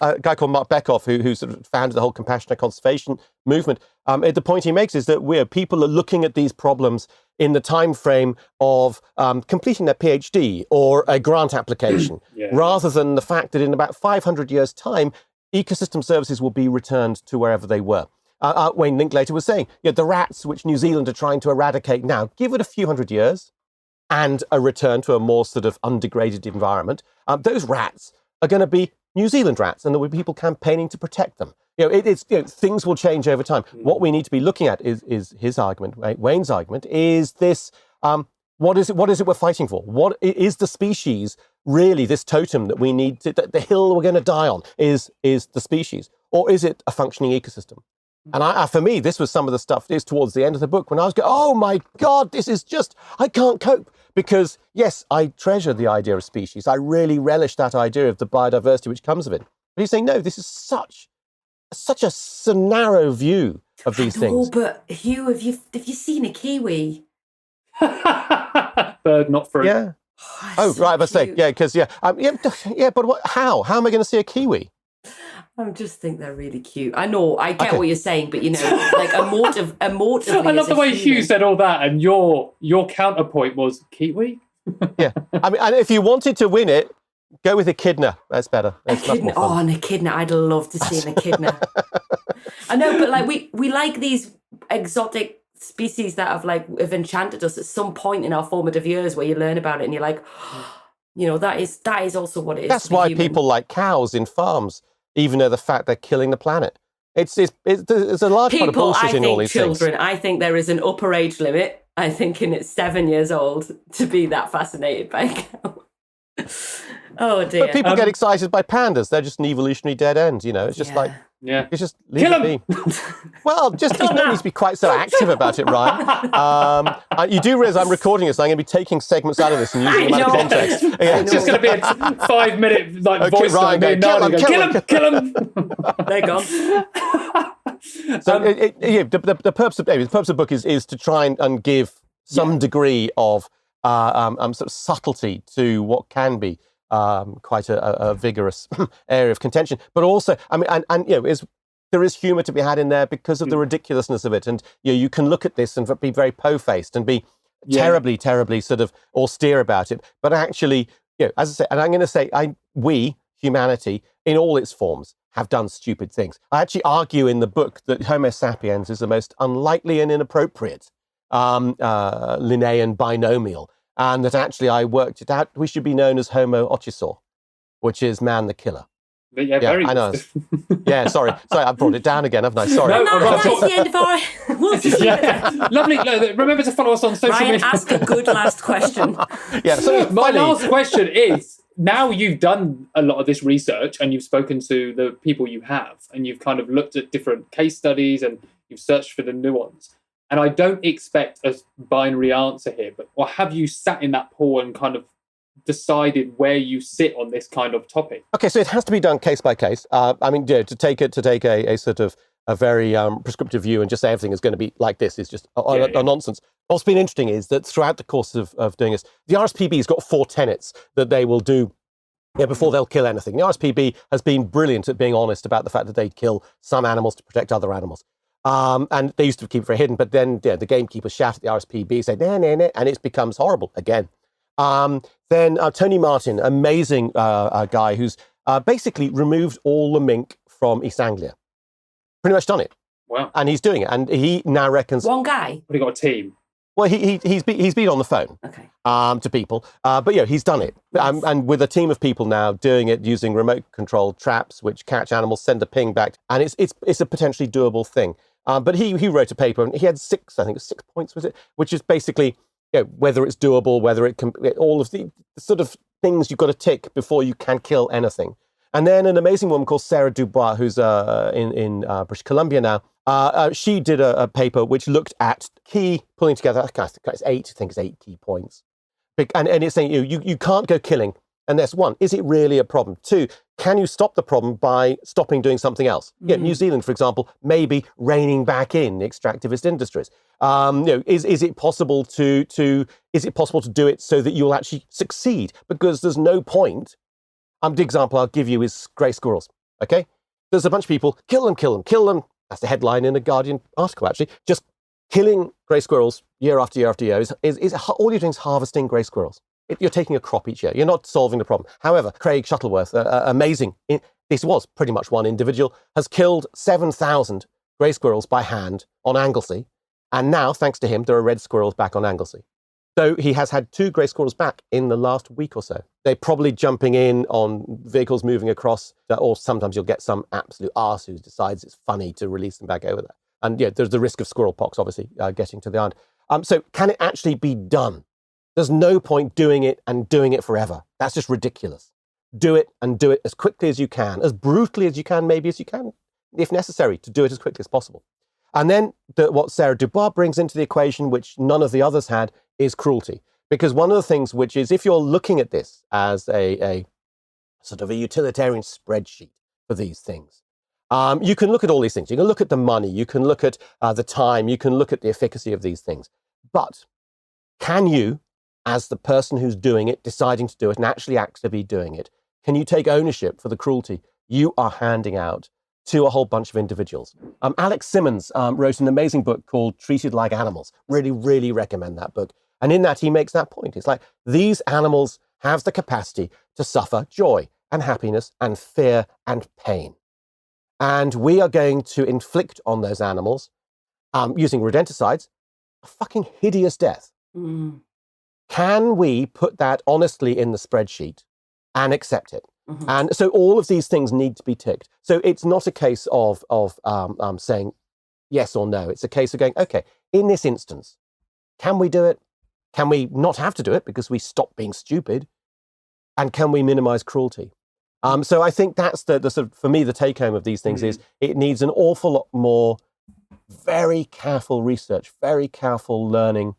a guy called Mark Beckhoff, who sort of founded the whole compassionate conservation movement, the point he makes is that people are looking at these problems in the time frame of completing their PhD or a grant application, rather than the fact that in about 500 years' time, ecosystem services will be returned to wherever they were. Wayne Linklater was saying, the rats which New Zealand are trying to eradicate now, give it a few hundred years, and a return to a more sort of undegraded environment, those rats are going to be New Zealand rats, and there will be people campaigning to protect them. Things will change over time. What we need to be looking at is his argument, Wayne's argument, is this, what is it we're fighting for? What is the species really, this totem that we need, the hill we're going to die on is the species, or is it a functioning ecosystem? And for me, this was some of the stuff is towards the end of the book when I was going, oh my God, this is just, I can't cope. Because yes, I treasure the idea of species. I really relish that idea of the biodiversity which comes of it. But he's saying, no, this is such a narrow view of these things. But Hugh, have you seen a kiwi? Bird, not fruit. Yeah. Oh, right, I say, because but how? How am I going to see a kiwi? I just think they're really cute. I know, I get what you're saying, but like emotively. I love the way Hugh said all that, and your counterpoint was kiwi. Yeah, I mean, and if you wanted to win it, go with echidna. That's better. That's much more fun. An echidna! I'd love to see an echidna. I know, but like we like these exotic species that have enchanted us at some point in our formative years, where you learn about it and you're like, that is also what it is. That's why people like cows in farms. Even though the fact they're killing the planet. It's a large part of bullshit in all these children, things. I think there is an upper age limit. I think it's 7 years old to be that fascinated by a cow. Oh dear. But people get excited by pandas. They're just an evolutionary dead end, It's just it's just leave kill it be. Well, you don't need to be quite so active about it, Ryan. You do realize I'm recording this, so I'm going to be taking segments out of this and using them out of context. It's just going to be a 5-minute voice Ryan, kill him. They're gone. So the purpose of the book is to try and give some degree of sort of subtlety to what can be quite a vigorous area of contention, but also, I mean, there is humour to be had in there because of the ridiculousness of it, and you can look at this and be very po-faced and be terribly, terribly sort of austere about it, but actually, as I say, and I'm going to say, we humanity in all its forms have done stupid things. I actually argue in the book that Homo sapiens is the most unlikely and inappropriate Linnaean binomial. And that actually I worked it out. We should be known as Homo ochisor, which is man the killer. Very I know. Sorry, I brought it down again, haven't I? Sorry. That's the end of our... Lovely. Remember to follow us on social media. Ryan, ask a good last question. So my last question is, now you've done a lot of this research and you've spoken to the people you have and you've kind of looked at different case studies and you've searched for the nuance. And I don't expect a binary answer here, but or have you sat in that pool and kind of decided where you sit on this kind of topic? Okay, so it has to be done case by case. I mean, to take a sort of a very prescriptive view and just say everything is going to be like this is just a nonsense. What's been interesting is that throughout the course of doing this, the RSPB's got 4 tenets that they will do before they'll kill anything. The RSPB has been brilliant at being honest about the fact that they kill some animals to protect other animals. And they used to keep it very hidden, but then the gamekeepers shout at the RSPB, say, nah, and it becomes horrible again. Then Tony Martin, amazing guy who's basically removed all the mink from East Anglia. Pretty much done it. Wow. And he's doing it. And he now reckons... One guy? But he got a team. Well, he's been on the phone to people. But he's done it. Nice. And with a team of people now doing it using remote-controlled traps, which catch animals, send a ping back. And it's a potentially doable thing. But he wrote a paper, and he had 6 points, was it? Which is basically... whether it's doable, whether it can, all of the sort of things you've got to tick before you can kill anything. And then an amazing woman called Sarah Dubois, who's in British Columbia now, she did a paper which looked at pulling together, it's 8 key points. And it's saying you can't go killing unless, 1, is it really a problem? 2, can you stop the problem by stopping doing something else? New Zealand, for example, maybe reining back in the extractivist industries. Is it possible to do it so that you'll actually succeed? Because there's no point. The example I'll give you is grey squirrels. Okay, there's a bunch of people kill them. That's the headline in a Guardian article. Actually, just killing grey squirrels year after year after year is all you're doing is harvesting grey squirrels. You're taking a crop each year. You're not solving the problem. However, Craig Shuttleworth, amazing. This was pretty much one individual, has killed 7,000 grey squirrels by hand on Anglesey. And now, thanks to him, there are red squirrels back on Anglesey. So he has had 2 grey squirrels back in the last week or so. They're probably jumping in on vehicles moving across, or sometimes you'll get some absolute arse who decides it's funny to release them back over there. And there's the risk of squirrel pox, obviously, getting to the island. So can it actually be done? There's no point doing it and doing it forever. That's just ridiculous. Do it and do it as quickly as you can, as brutally as you can, maybe as you can, if necessary, to do it as quickly as possible. And then what Sarah Dubois brings into the equation, which none of the others had, is cruelty. Because one of the things which is, if you're looking at this as a sort of a utilitarian spreadsheet for these things, you can look at all these things. You can look at the money, you can look at the time, you can look at the efficacy of these things. But can you, as the person who's doing it, deciding to do it and actually actively doing it, can you take ownership for the cruelty you are handing out to a whole bunch of individuals? Alex Simmons wrote an amazing book called Treated Like Animals. Really, really recommend that book. And in that, he makes that point. It's like, these animals have the capacity to suffer joy and happiness and fear and pain. And we are going to inflict on those animals, using rodenticides, a fucking hideous death. Can we put that honestly in the spreadsheet and accept it? And so all of these things need to be ticked. So it's not a case of saying yes or no. It's a case of going, okay, in this instance, can we do it? Can we not have to do it because we stop being stupid? And can we minimize cruelty? So I think that's the sort of, for me, the take home of these things is it needs an awful lot more very careful research, very careful learning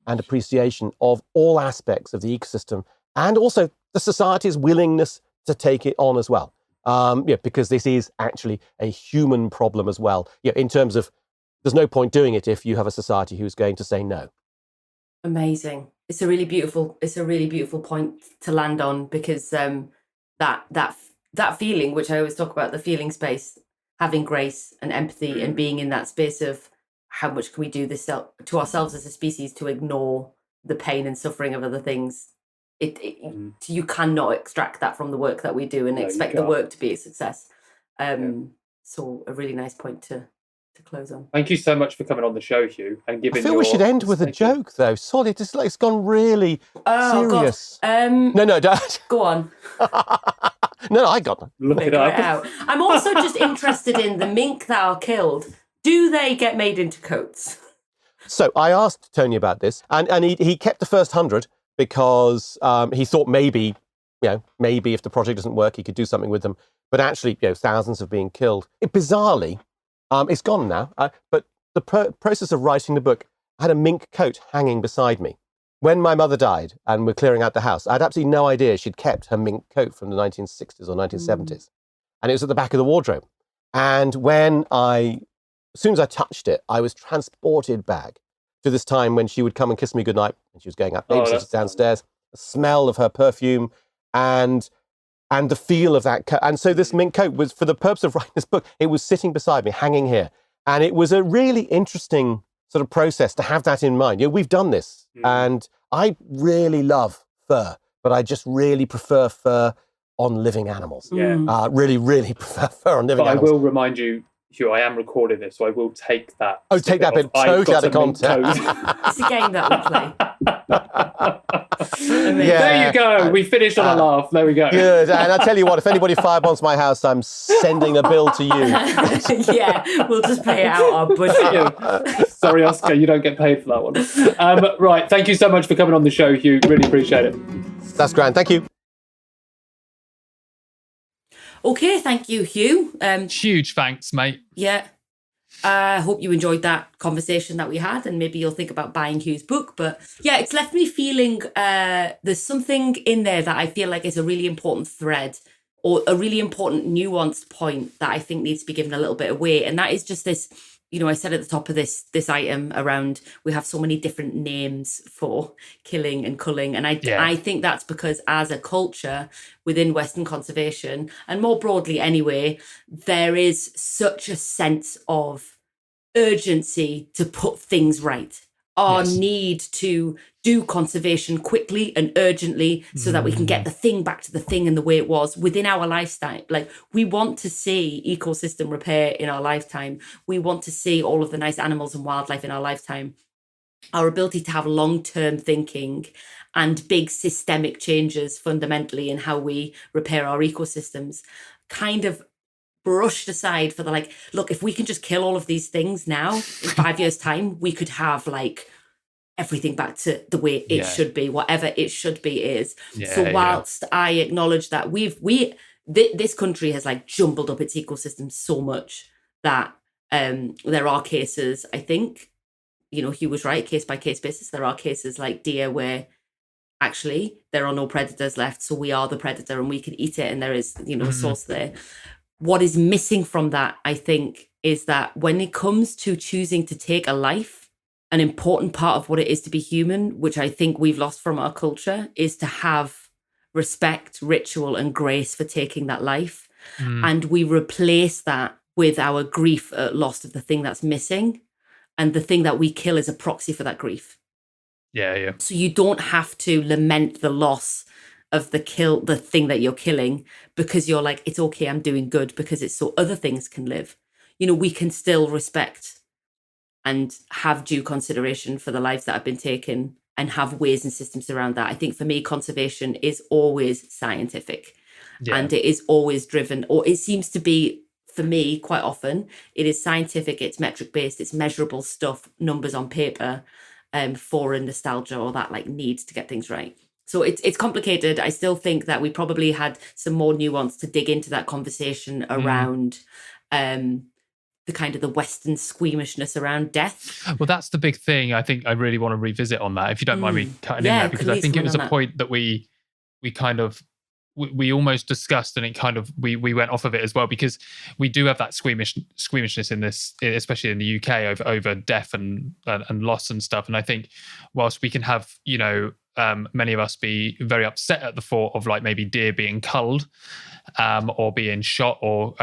and appreciation of all aspects of the ecosystem, and also the society's willingness to take it on as well. Because this is actually a human problem as well. In terms of, there's no point doing it if you have a society who's going to say no. Amazing. It's a really beautiful point to land on, because that feeling, which I always talk about, the feeling space, having grace and empathy and being in that space of how much can we do this to ourselves as a species to ignore the pain and suffering of other things. You cannot extract that from the work that we do and expect the work to be a success. So a really nice point to close on. Thank you so much for coming on the show, Hugh, and giving. I feel we should end with a joke, though. Sorry, it's gone really serious. No, don't. Go on. No, I got them. Look it up. I'm also just interested in the mink that are killed. Do they get made into coats? So I asked Tony about this, and he kept the first 100 because he thought maybe if the project doesn't work, he could do something with them. But actually, thousands have been killed. Bizarrely, it's gone now. But the process of writing the book, I had a mink coat hanging beside me. When my mother died and we're clearing out the house, I had absolutely no idea she'd kept her mink coat from the 1960s or 1970s. And it was at the back of the wardrobe. And as soon as I touched it, I was transported back to this time when she would come and kiss me goodnight when she was going up, babysitting downstairs, the smell of her perfume and the feel of that coat. And so this mink coat was, for the purpose of writing this book, it was sitting beside me, hanging here. And it was a really interesting sort of process to have that in mind. We've done this, and I really love fur, but I just really prefer fur on living animals. Yeah. Really, really prefer fur on living animals. I will remind you, Hugh, I am recording this, so I will take that. Oh, take that bit totally out of context. It's a game that we play. There you go. We finished on a laugh. There we go. Good. And I'll tell you what, if anybody firebombs my house, I'm sending a bill to you. Yeah, we'll just pay out our budget. Sorry, Oscar, you don't get paid for that one. Right. Thank you so much for coming on the show, Hugh. Really appreciate it. That's grand. Thank you. Okay, thank you, Hugh. Huge thanks, mate. Yeah. I hope you enjoyed that conversation that we had, and maybe you'll think about buying Hugh's book. But yeah, it's left me feeling there's something in there that I feel like is a really important thread, or a really important nuanced point that I think needs to be given a little bit away. And that is just this, I said at the top of this item around, we have so many different names for killing and culling. And I think that's because as a culture within Western conservation, and more broadly anyway, there is such a sense of urgency to put things right. Our need to do conservation quickly and urgently so that we can get the thing back to the thing and the way it was within our lifestyle. Like, we want to see ecosystem repair in our lifetime. We want to see all of the nice animals and wildlife in our lifetime. Our ability to have long-term thinking and big systemic changes fundamentally in how we repair our ecosystems kind of brushed aside for the look, if we can just kill all of these things now, in 5 years' time, we could have everything back to the way it should be, whatever it should be is. So whilst I acknowledge that this country has jumbled up its ecosystem so much that there are cases, I think, Hugh was right, case by case basis, there are cases like deer where actually there are no predators left, so we are the predator and we can eat it, and there is, a source there. What is missing from that, I think, is that when it comes to choosing to take a life, an important part of what it is to be human, which I think we've lost from our culture, is to have respect, ritual, and grace for taking that life. And we replace that with our grief at loss of the thing that's missing. And the thing that we kill is a proxy for that grief. Yeah. So you don't have to lament the loss of the thing that you're killing, because you're like, it's okay, I'm doing good, because it's so other things can live. We can still respect and have due consideration for the lives that have been taken and have ways and systems around that. I think for me, conservation is always scientific and it is always driven, or it seems to be, for me, quite often, it is scientific, it's metric based, it's measurable stuff, numbers on paper, for a nostalgia or that need to get things right. So it's complicated. I still think that we probably had some more nuance to dig into that conversation around the kind of the Western squeamishness around death. Well, that's the big thing. I think I really want to revisit on that, if you don't mind me cutting in there, because I think it was a point that we kind of we almost discussed, and it kind of we went off of it as well, because we do have that squeamishness in this, especially in the UK, over death and loss and stuff. And I think whilst we can have many of us be very upset at the thought of maybe deer being culled or being shot or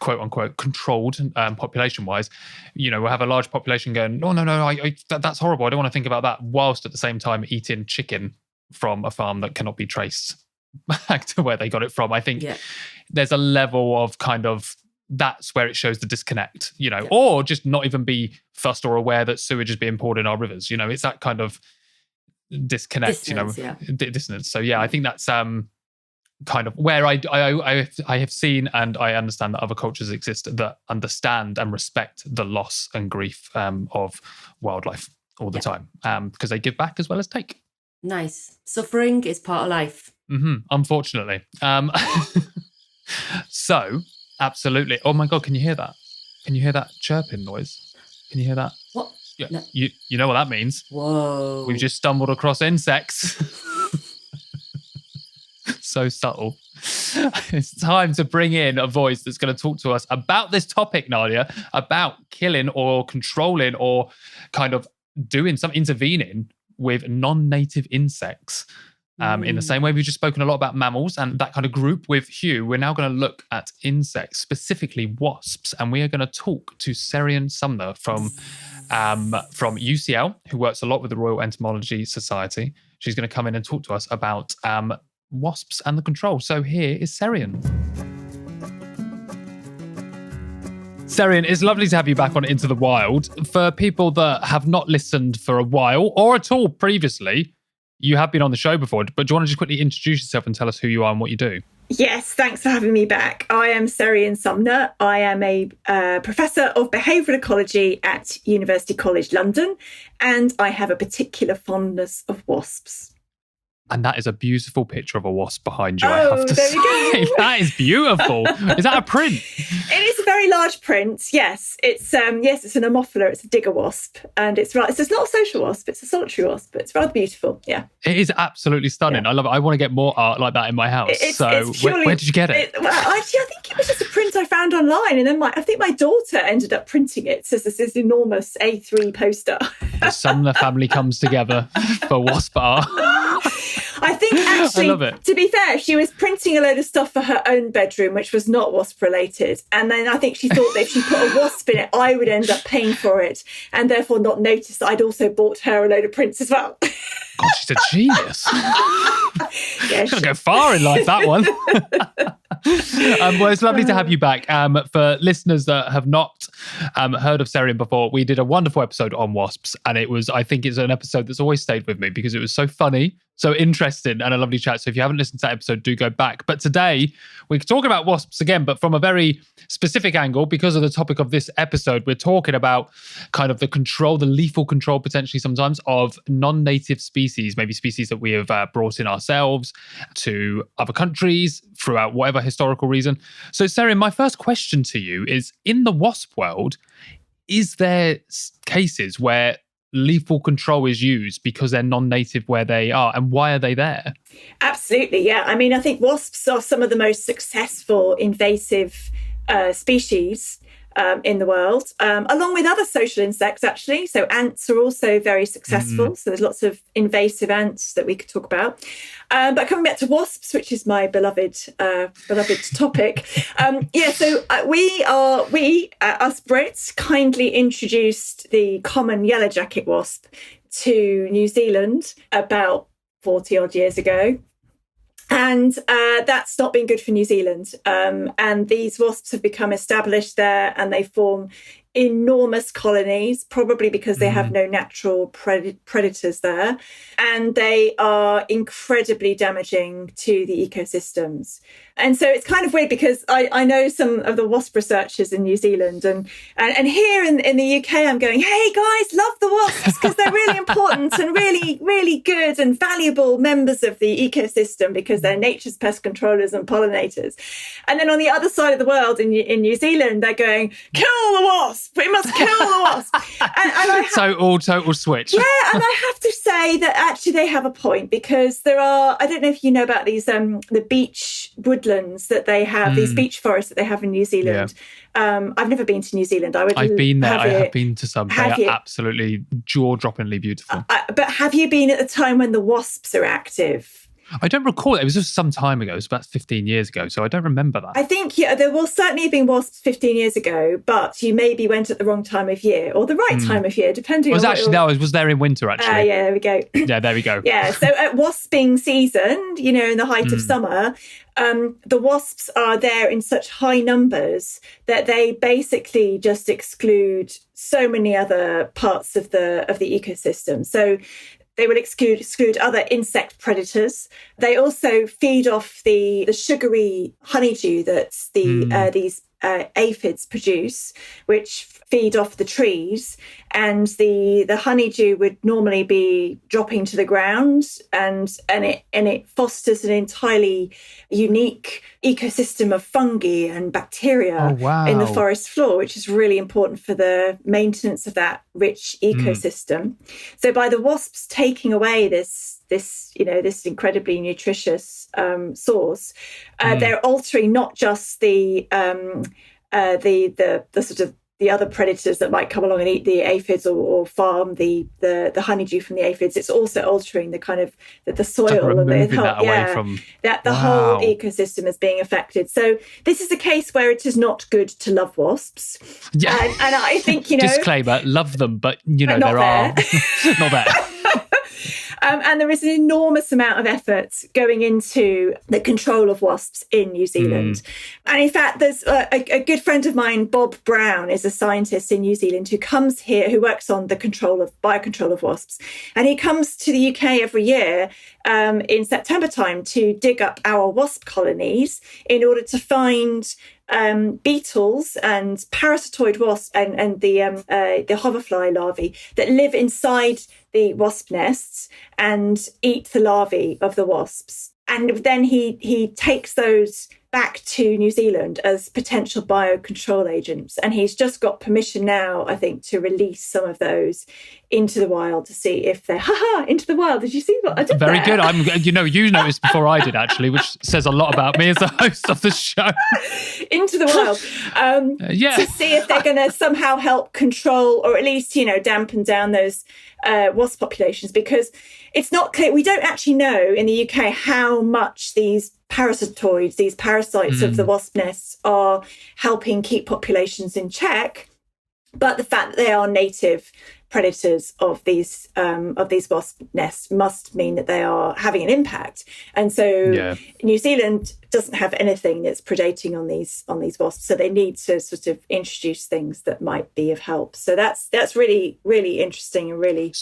quote unquote controlled population wise, we'll have a large population going, no, that's horrible, I don't want to think about that, whilst at the same time eating chicken from a farm that cannot be traced back to where they got it from. I think there's a level of kind of, that's where it shows the disconnect, or just not even be fussed or aware that sewage is being poured in our rivers. It's that kind of disconnect, dissonance. So I think that's kind of where I have seen, and I understand that other cultures exist that understand and respect the loss and grief of wildlife all the time, because they give back as well as take. Nice. Suffering is part of life. Unfortunately. So absolutely. Oh my God, can you hear that? Can you hear that chirping noise? Can you hear that? What? Yeah. No. You know what that means. Whoa. We've just stumbled across insects. So subtle. It's time to bring in a voice that's going to talk to us about this topic, Nadia, about killing or controlling or kind of doing some intervening with non-native insects. In the same way we've just spoken a lot about mammals and that kind of group with Hugh, we're now going to look at insects, specifically wasps, and we are going to talk to Serian Sumner from UCL, who works a lot with the Royal Entomology Society. She's going to come in and talk to us about wasps and the control. So here is Serian. Serian, it's lovely to have you back on Into the Wild. For people that have not listened for a while or at all previously, you have been on the show before, but do you want to just quickly introduce yourself and tell us who you are and what you do? Yes, thanks for having me back. I am Serian Sumner. I am a professor of behavioural ecology at University College London, and I have a particular fondness of wasps. And that is a beautiful picture of a wasp behind you, I have to there say. we go. That is beautiful. Is that a print? It is a very large print, yes. It's an Ammophila, it's a digger wasp. And it's not a social wasp, it's a solitary wasp, but it's rather beautiful, yeah. It is absolutely stunning. Yeah. I love it. I want to get more art like that in my house. It's purely, where did you get it? I think it was just a print I found online. And then I think my daughter ended up printing it. So it's this enormous A3 poster. The Sumner family comes together for wasp art. I think actually, I love it. To be fair, she was printing a load of stuff for her own bedroom, which was not wasp related. And then I think she thought that if she put a wasp in it, I would end up paying for it and therefore not notice that I'd also bought her a load of prints as well. God, she's a genius. Yeah, She's going to go far in life, that one. Well, it's lovely to have you back. For listeners that have not heard of Serian before, we did a wonderful episode on wasps, and I think it's an episode that's always stayed with me because it was so funny, so interesting, and a lovely chat. So if you haven't listened to that episode, do go back. But today, we're talking about wasps again, but from a very specific angle because of the topic of this episode. We're talking about kind of the lethal control potentially sometimes of non-native species, maybe species that we have brought in ourselves to other countries throughout whatever historical reason. So, Serian, my first question to you is, in the wasp world, is there cases where lethal control is used because they're non-native where they are, and why are they there? Absolutely, yeah. I mean, I think wasps are some of the most successful invasive species in the world, along with other social insects, actually. So ants are also very successful. So there's lots of invasive ants that we could talk about. But coming back to wasps, which is my beloved topic. So we, us Brits, kindly introduced the common yellow jacket wasp to New Zealand about 40 odd years ago. And that's not been good for New Zealand. And these wasps have become established there, and they form enormous colonies, probably because they have no natural predators there. And they are incredibly damaging to the ecosystems. And so it's kind of weird because I know some of the wasp researchers in New Zealand and here in the UK, I'm going, hey guys, love the wasps because they're really important and really, really good and valuable members of the ecosystem because they're nature's pest controllers and pollinators. And then on the other side of the world in New Zealand, they're going, kill the wasp, we must kill the wasp. Total switch. Yeah, and I have to say that actually they have a point because there are, I don't know if you know about these, the beach woodlands that they have, these beach forests that they have in New Zealand. Yeah. I've never been to New Zealand. I've been there. I have been to some. They are absolutely jaw-droppingly beautiful. But have you been at the time when the wasps are active? I don't recall. It was just some time ago. It was about 15 years ago, so I don't remember that. I think there will certainly have been wasps 15 years ago, but you maybe went at the wrong time of year or the right time of year, depending on I was there in winter, actually. Yeah, there we go. Yeah, there we go. Yeah, so at wasping season, in the height of summer, the wasps are there in such high numbers that they basically just exclude so many other parts of the ecosystem. So they will exclude other insect predators. They also feed off the sugary honeydew that these aphids produce, which feed off the trees, and the honeydew would normally be dropping to the ground, and it fosters an entirely unique ecosystem of fungi and bacteria in the forest floor, which is really important for the maintenance of that rich ecosystem. So by the wasps taking away this incredibly nutritious source, they're altering not just the sort of the other predators that might come along and eat the aphids or farm the honeydew from the aphids. It's also altering the kind of the soil and the whole ecosystem is being affected. So this is a case where it is not good to love wasps. Yeah. And I think, disclaimer, love them, but not there are not there. And there is an enormous amount of effort going into the control of wasps in New Zealand. And in fact, there's a good friend of mine, Bob Brown, is a scientist in New Zealand who comes here, who works on the biocontrol of wasps. And he comes to the UK every year in September time to dig up our wasp colonies in order to find beetles and parasitoid wasps and the hoverfly larvae that live inside the wasp nests and eat the larvae of the wasps. And then he takes those back to New Zealand as potential biocontrol agents. And he's just got permission now, I think, to release some of those into the wild to see if they're into the wild. Did you see what I did Very there? good. You noticed before I did, actually, which says a lot about me as the host of the show. Into the wild. To see if they're going to somehow help control or at least, dampen down those wasp populations, because it's not clear. We don't actually know in the UK how much these parasitoids, these parasites of the wasp nests, are helping keep populations in check. But the fact that they are native predators of these wasp nests must mean that they are having an impact. And so New Zealand doesn't have anything that's predating on these wasps, so they need to sort of introduce things that might be of help. So that's really, really interesting and really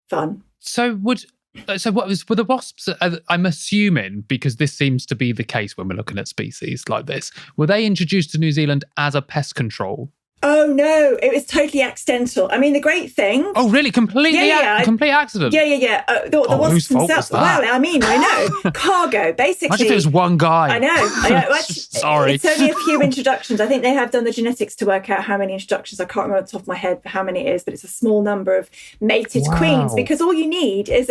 fun. So what were the wasps? I'm assuming, because this seems to be the case when we're looking at species like this, were they introduced to New Zealand as a pest control? Oh, no, it was totally accidental. I mean, the great thing... Oh, really? Complete accident? Yeah. The wasps themselves... Well, I know. Cargo, basically... Imagine if it was one guy. I know. Sorry. It's only a few introductions. I think they have done the genetics to work out how many introductions. I can't remember off the top of my head how many it is, but it's a small number of mated queens, because all you need is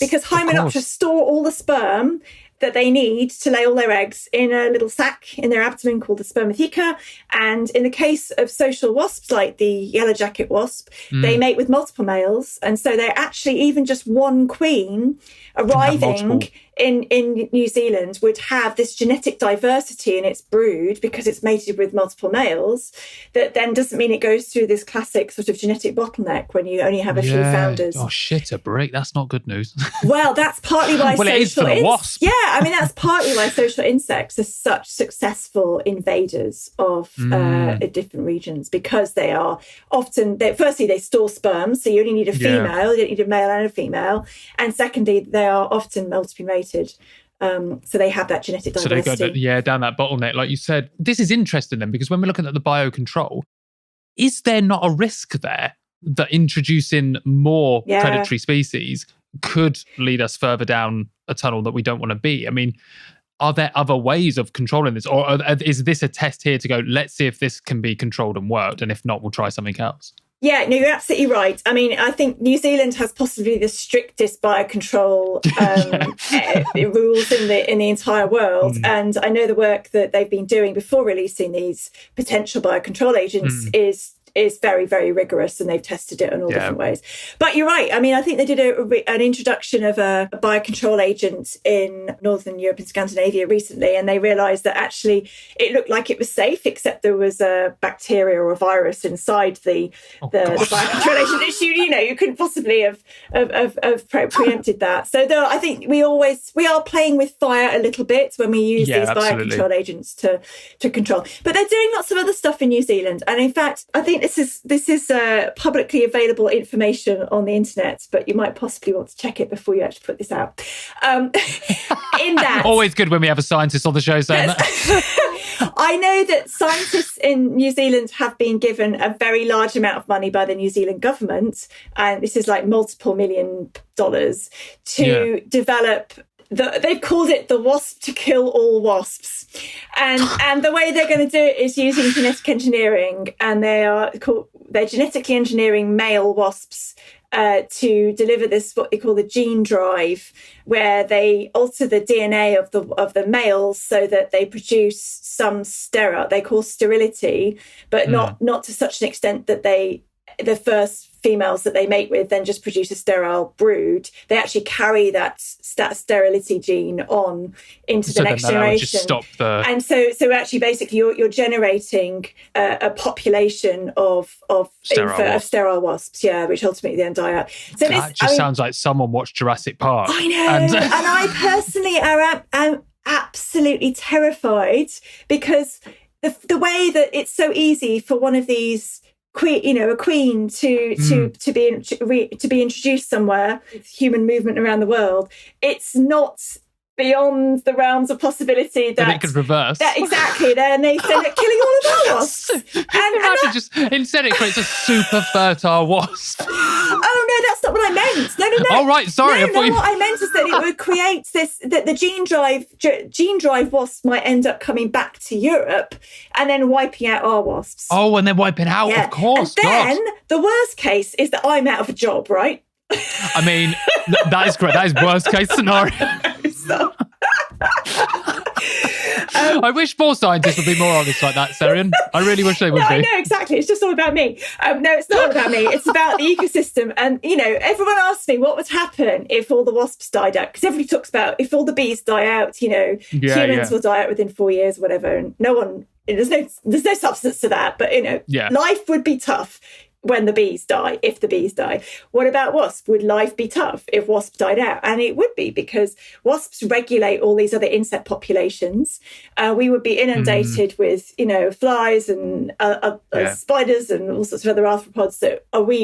because Hymenoptera store all the sperm that they need to lay all their eggs in a little sac in their abdomen called the spermatheca. And in the case of social wasps, like the yellow jacket wasp, they mate with multiple males. And so they're actually even just one queen arriving in New Zealand would have this genetic diversity in its brood because it's mated with multiple males. That then doesn't mean it goes through this classic sort of genetic bottleneck when you only have a few founders. Oh, shit, a break. That's not good news. Well, that's partly why it is for the wasp. Yeah, I mean, that's partly why social insects are such successful invaders of different regions, because they are often, firstly, they store sperm, so you only need a female, you don't need a male and a female. And secondly, they are often multiply mated. So they have that genetic diversity. So they go down that bottleneck, like you said. This is interesting then, because when we're looking at the biocontrol, is there not a risk there that introducing more predatory species could lead us further down a tunnel that we don't want to be? I mean, are there other ways of controlling this? Or is this a test here to go, let's see if this can be controlled and worked, and if not, we'll try something else? Yeah, no, you're absolutely right. I mean, I think New Zealand has possibly the strictest biocontrol rules in the entire world. And I know the work that they've been doing before releasing these potential biocontrol agents is very, very rigorous, and they've tested it in all different ways. But you're right. I mean, I think they did an introduction of a biocontrol agent in Northern Europe and Scandinavia recently, and they realised that actually it looked like it was safe, except there was a bacteria or a virus inside the biocontrol agent. You couldn't possibly have preempted that. So I think we are playing with fire a little bit when we use these biocontrol agents to control. But they're doing lots of other stuff in New Zealand, and in fact, I think this is publicly available information on the internet, but you might possibly want to check it before you actually put this out. In that, always good when we have a scientist on the show saying that. I know that scientists in New Zealand have been given a very large amount of money by the New Zealand government, and this is like multiple $million, to develop they've called it the wasp to kill all wasps. And the way they're going to do it is using genetic engineering, and they're genetically engineering male wasps to deliver this, what they call the gene drive, where they alter the DNA of the males so that they produce some they call sterility, but not to such an extent that the first females that they mate with then just produce a sterile brood. They actually carry that sterility gene on into the next generation. And so actually, basically, you're generating a population of sterile wasps, which ultimately then die out. So that sounds like someone watched Jurassic Park. I know, and I personally am absolutely terrified, because the way that it's so easy for one of these a queen to be introduced somewhere with human movement around the world, it's not beyond the realms of possibility that it could reverse. Exactly. Then they end up killing all of the wasps. Instead, it creates a super fertile wasp. Oh no, that's not what I meant. No. Oh right, sorry. What I meant is that it would create this. That the gene drive wasps might end up coming back to Europe and then wiping out our wasps. Oh, and then wiping out, of course. And then the worst case is that I'm out of a job, right? I mean, that is correct. That is worst case scenario. I wish more scientists would be more honest like that, Serian. I really wish they would be. I know, exactly. It's just all about me. No, it's not all about me. It's about the ecosystem. And, everyone asks me what would happen if all the wasps died out. Because everybody talks about if all the bees die out, humans will die out within 4 years or whatever. And there's no substance to that. But, life would be tough when the bees die, if the bees die. What about wasps? Would life be tough if wasps died out? And it would be, because wasps regulate all these other insect populations. We would be inundated with, flies and spiders and all sorts of other arthropods. So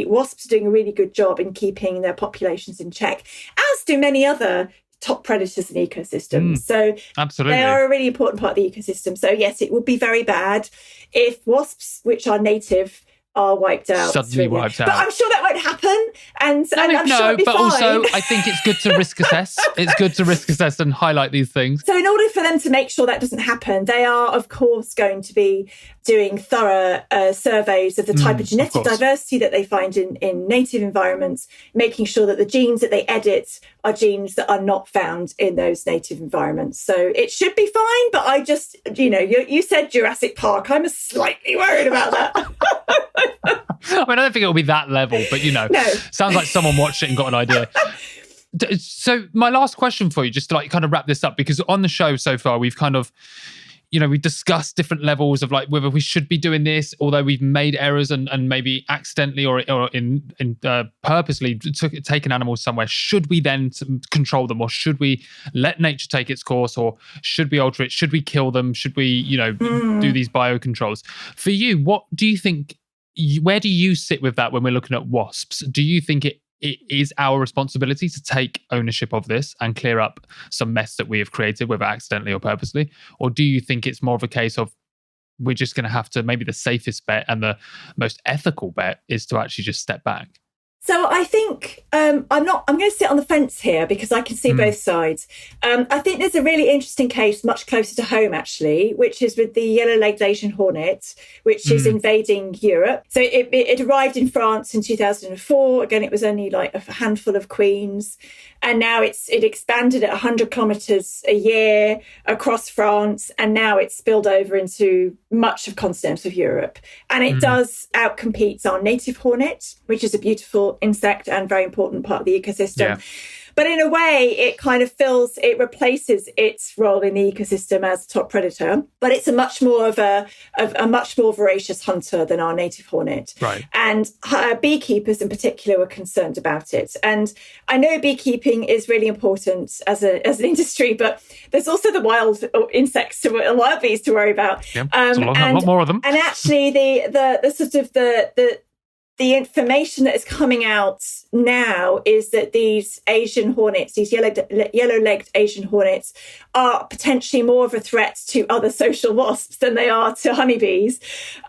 wasps are doing a really good job in keeping their populations in check, as do many other top predators in ecosystems. So absolutely, they are a really important part of the ecosystem. So yes, it would be very bad if wasps, which are native, are wiped out. Suddenly wiped out. But I'm sure that won't happen. And I'm sure it'll be fine. Also, I think it's good to risk assess. It's good to risk assess and highlight these things. So in order for them to make sure that doesn't happen, they are, of course, going to be doing thorough surveys of the type of genetic diversity that they find in native environments, making sure that the genes that they edit are genes that are not found in those native environments. So it should be fine, but I just, you said Jurassic Park. I'm slightly worried about that. I mean, I don't think it'll be that level, but No. Sounds like someone watched it and got an idea. So my last question for you, just to kind of wrap this up, because on the show so far, we've kind of, we discussed different levels of whether we should be doing this, although we've made errors and maybe accidentally or in purposely taken animals somewhere. Should we then control them, or should we let nature take its course, or should we alter it? Should we kill them? Should we, do these biocontrols? For you, what do you think? Where do you sit with that when we're looking at wasps? Do you think it is our responsibility to take ownership of this and clear up some mess that we have created, whether accidentally or purposely? Or do you think it's more of a case of we're just going to have to, maybe the safest bet and the most ethical bet is to actually just step back? So I think I'm going to sit on the fence here, because I can see both sides. I think there's a really interesting case much closer to home, actually, which is with the yellow-legged Asian hornet, which is invading Europe. So it arrived in France in 2004. Again, it was only like a handful of queens. And now it expanded at 100 kilometres a year across France. And now it's spilled over into much of continental Europe. And it does outcompete our native hornet, which is a beautiful insect and very important part of the ecosystem. Yeah. But in a way, it replaces its role in the ecosystem as a top predator. But it's a much more voracious hunter than our native hornet. Right. And beekeepers in particular were concerned about it. And I know beekeeping is really important as an industry, but there's also the wild insects, wild bees to worry about. Yeah, a lot more of them. And actually, the the information that is coming out now is that these Asian hornets, these yellow-legged Asian hornets, are potentially more of a threat to other social wasps than they are to honeybees.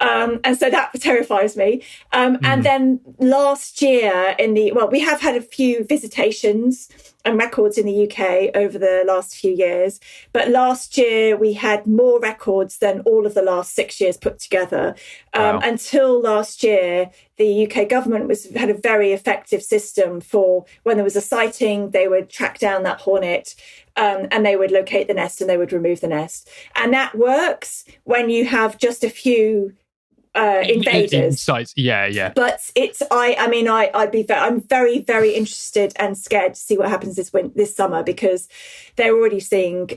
And so that terrifies me. And then last year we have had a few visitations and records in the UK over the last few years. But last year we had more records than all of the last 6 years put together. Wow. Until last year, the UK government had a very effective system for when there was a sighting, they would track down that hornet and they would locate the nest and they would remove the nest. And that works when you have just a few invaders. Sites. Yeah. But I'm very, very interested and scared to see what happens this summer, because they're already seeing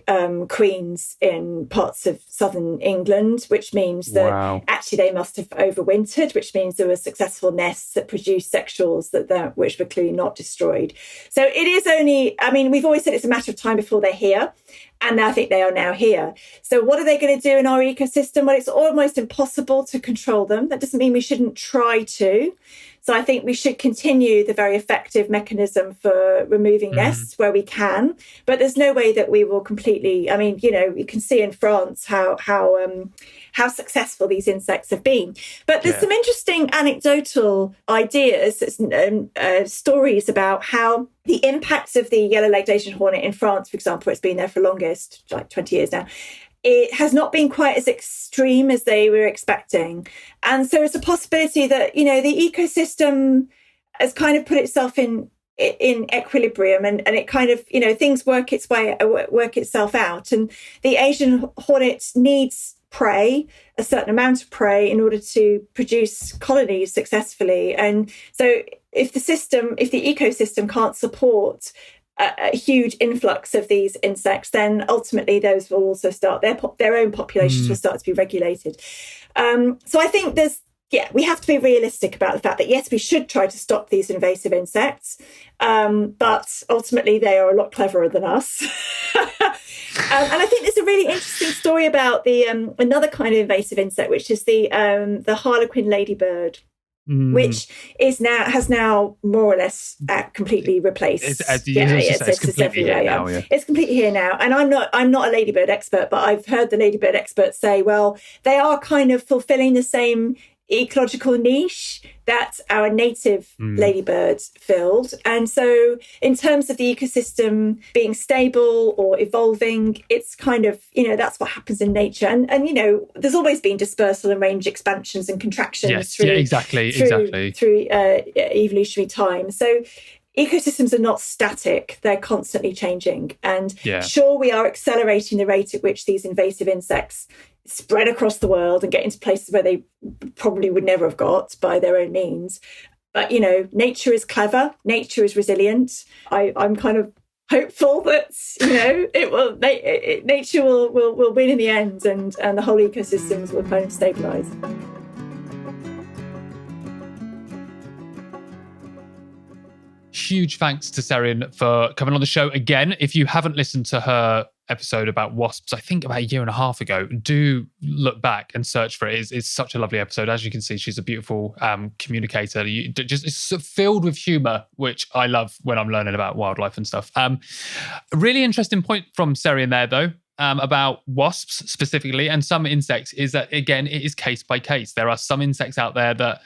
queens in parts of southern England, which means that actually they must have overwintered, which means there were successful nests that produced sexuals which were clearly not destroyed. So it is only, we've always said it's a matter of time before they're here. And I think they are now here. So what are they going to do in our ecosystem? Well, it's almost impossible to control them. That doesn't mean we shouldn't try to. So I think we should continue the very effective mechanism for removing nests where we can. But there's no way that we will completely. You can see in France how successful these insects have been. But there's some interesting anecdotal ideas, stories about how the impacts of the yellow-legged Asian hornet in France, for example, it's been there for longest, like 20 years now. It has not been quite as extreme as they were expecting. And so it's a possibility that, the ecosystem has kind of put itself in equilibrium and it kind of, things work itself out. And the Asian hornet needs prey, a certain amount of prey, in order to produce colonies successfully. And so if the ecosystem can't support a huge influx of these insects, then ultimately those will also start, their own populations will start to be regulated. So I think we have to be realistic about the fact that, yes, we should try to stop these invasive insects, but ultimately they are a lot cleverer than us. And I think there's a really interesting story about the another kind of invasive insect, which is the harlequin ladybird. Which has now more or less completely replaced. It's completely here now. Yeah. It's completely here now, and I'm not a ladybird expert, but I've heard the ladybird experts say, well, they are kind of fulfilling the same ecological niche that our native ladybirds filled. And so in terms of the ecosystem being stable or evolving, it's kind of, that's what happens in nature. And there's always been dispersal and range expansions and contractions through evolutionary time. So ecosystems are not static, they're constantly changing. And sure, we are accelerating the rate at which these invasive insects spread across the world and get into places where they probably would never have got by their own means. But, nature is clever, nature is resilient. I'm kind of hopeful that, nature will win in the end, and the whole ecosystems will kind of stabilise. Huge thanks to Sarian for coming on the show again. If you haven't listened to her episode about wasps, I think about a year and a half ago, do look back and search for it. It's such a lovely episode. As you can see, she's a beautiful communicator. It's filled with humour, which I love when I'm learning about wildlife and stuff. A really interesting point from Sarian there, though, about wasps specifically and some insects, is that, again, it is case by case. There are some insects out there that,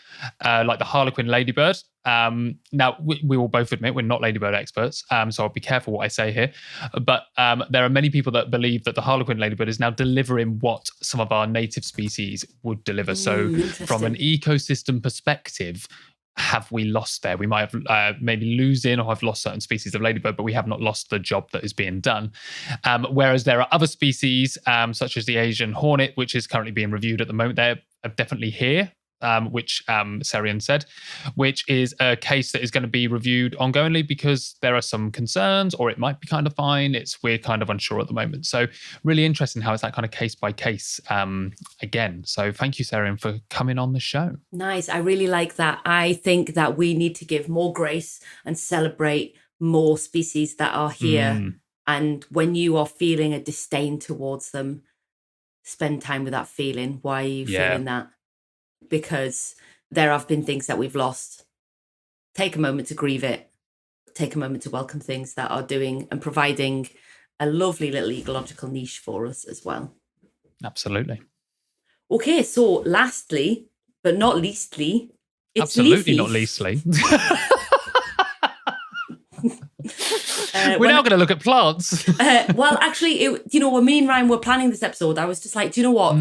like the harlequin ladybird. Now, we will both admit we're not ladybird experts, so I'll be careful what I say here. But there are many people that believe that the harlequin ladybird is now delivering what some of our native species would deliver. So from an ecosystem perspective, have we lost there? We might have maybe losing or have lost certain species of ladybird, but we have not lost the job that is being done. Whereas there are other species, such as the Asian hornet, which is currently being reviewed at the moment. They're definitely here, which Sarian said, which is a case that is going to be reviewed ongoingly because there are some concerns, or it might be kind of fine. We're kind of unsure at the moment. So really interesting how it's that kind of case by case again. So thank you, Sarian, for coming on the show. Nice. I really like that. I think that we need to give more grace and celebrate more species that are here. And when you are feeling a disdain towards them, spend time with that feeling. Why are you feeling that? Because there have been things that we've lost. Take a moment to grieve it. Take a moment to welcome things that are doing and providing a lovely little ecological niche for us as well. Absolutely. Okay, so lastly, but not leastly, it's Absolutely leafy. not leastly. We're now going to look at plants. Well, actually, when me and Ryan were planning this episode, I was just like, do you know what?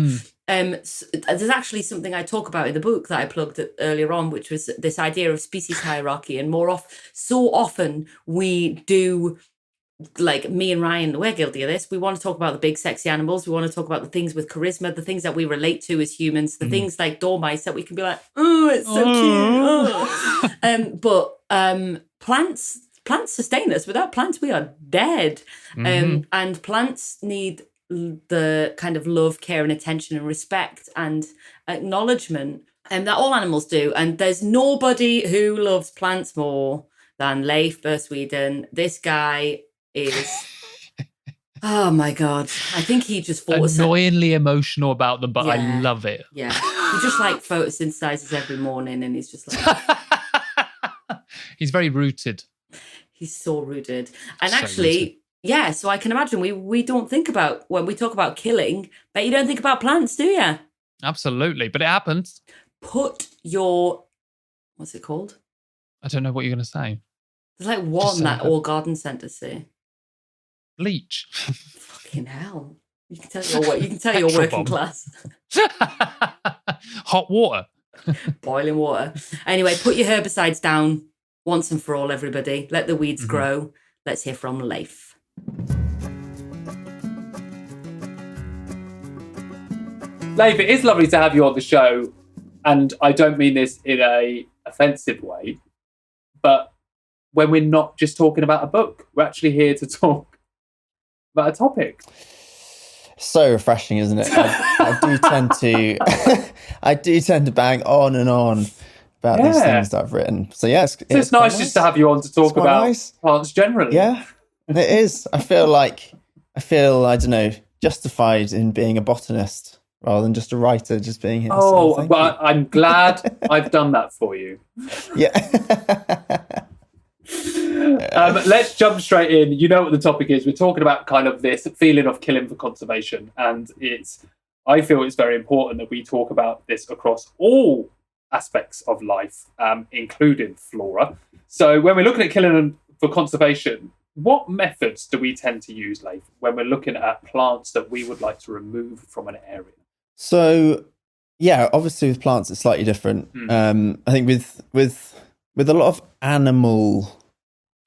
There's actually something I talk about in the book that I plugged earlier on, which was this idea of species hierarchy. And so often we do, like me and Ryan, we're guilty of this. We want to talk about the big sexy animals. We want to talk about the things with charisma, the things that we relate to as humans, the things like dormice that we can be like, oh, it's so cute. But plants sustain us. Without plants, we are dead. And plants need the kind of love, care, and attention, and respect and acknowledgement, that all animals do. And there's nobody who loves plants more than Leif Sweden. This guy is, oh my God. I think he just annoyingly emotional about them, but Yeah. I love it. Yeah. He just like photosynthesizes every morning, and he's just like, He's very rooted. he's so rooted. And So actually, rooted. yeah, so I can imagine we don't think about, when we talk about killing, but you don't think about plants, do you? Absolutely. But it happens. Put your, what's it called? I don't know what you're going to say. There's like one say that that. all garden centres say. Bleach. Fucking hell. You can tell you're Petrol working bomb. class. Hot water. Boiling water. Anyway, put your herbicides down once and for all, everybody. Let the weeds grow. Let's hear from Leif. Leif, it is lovely to have you on the show, and I don't mean this in a offensive way, but when we're not just talking about a book, we're actually here to talk about a topic. So refreshing, isn't it? I do tend to, I do tend to bang on and on about these things that I've written. So yeah, it's quite nice just to have you on to talk quite about nice. plants generally. Yeah, it is. I feel I don't know, justified in being a botanist rather than just a writer, just being here. Oh, so thank but I'm glad I've done that for you. you. Yeah. Let's jump straight in. You know what the topic is. We're talking about kind of this feeling of killing for conservation, and I feel it's very important that we talk about this across all aspects of life, including flora. So when we're looking at killing for conservation, what methods do we tend to use, Leif, when we're looking at plants that we would like to remove from an area? So yeah, obviously with plants it's slightly different. I think with a lot of animal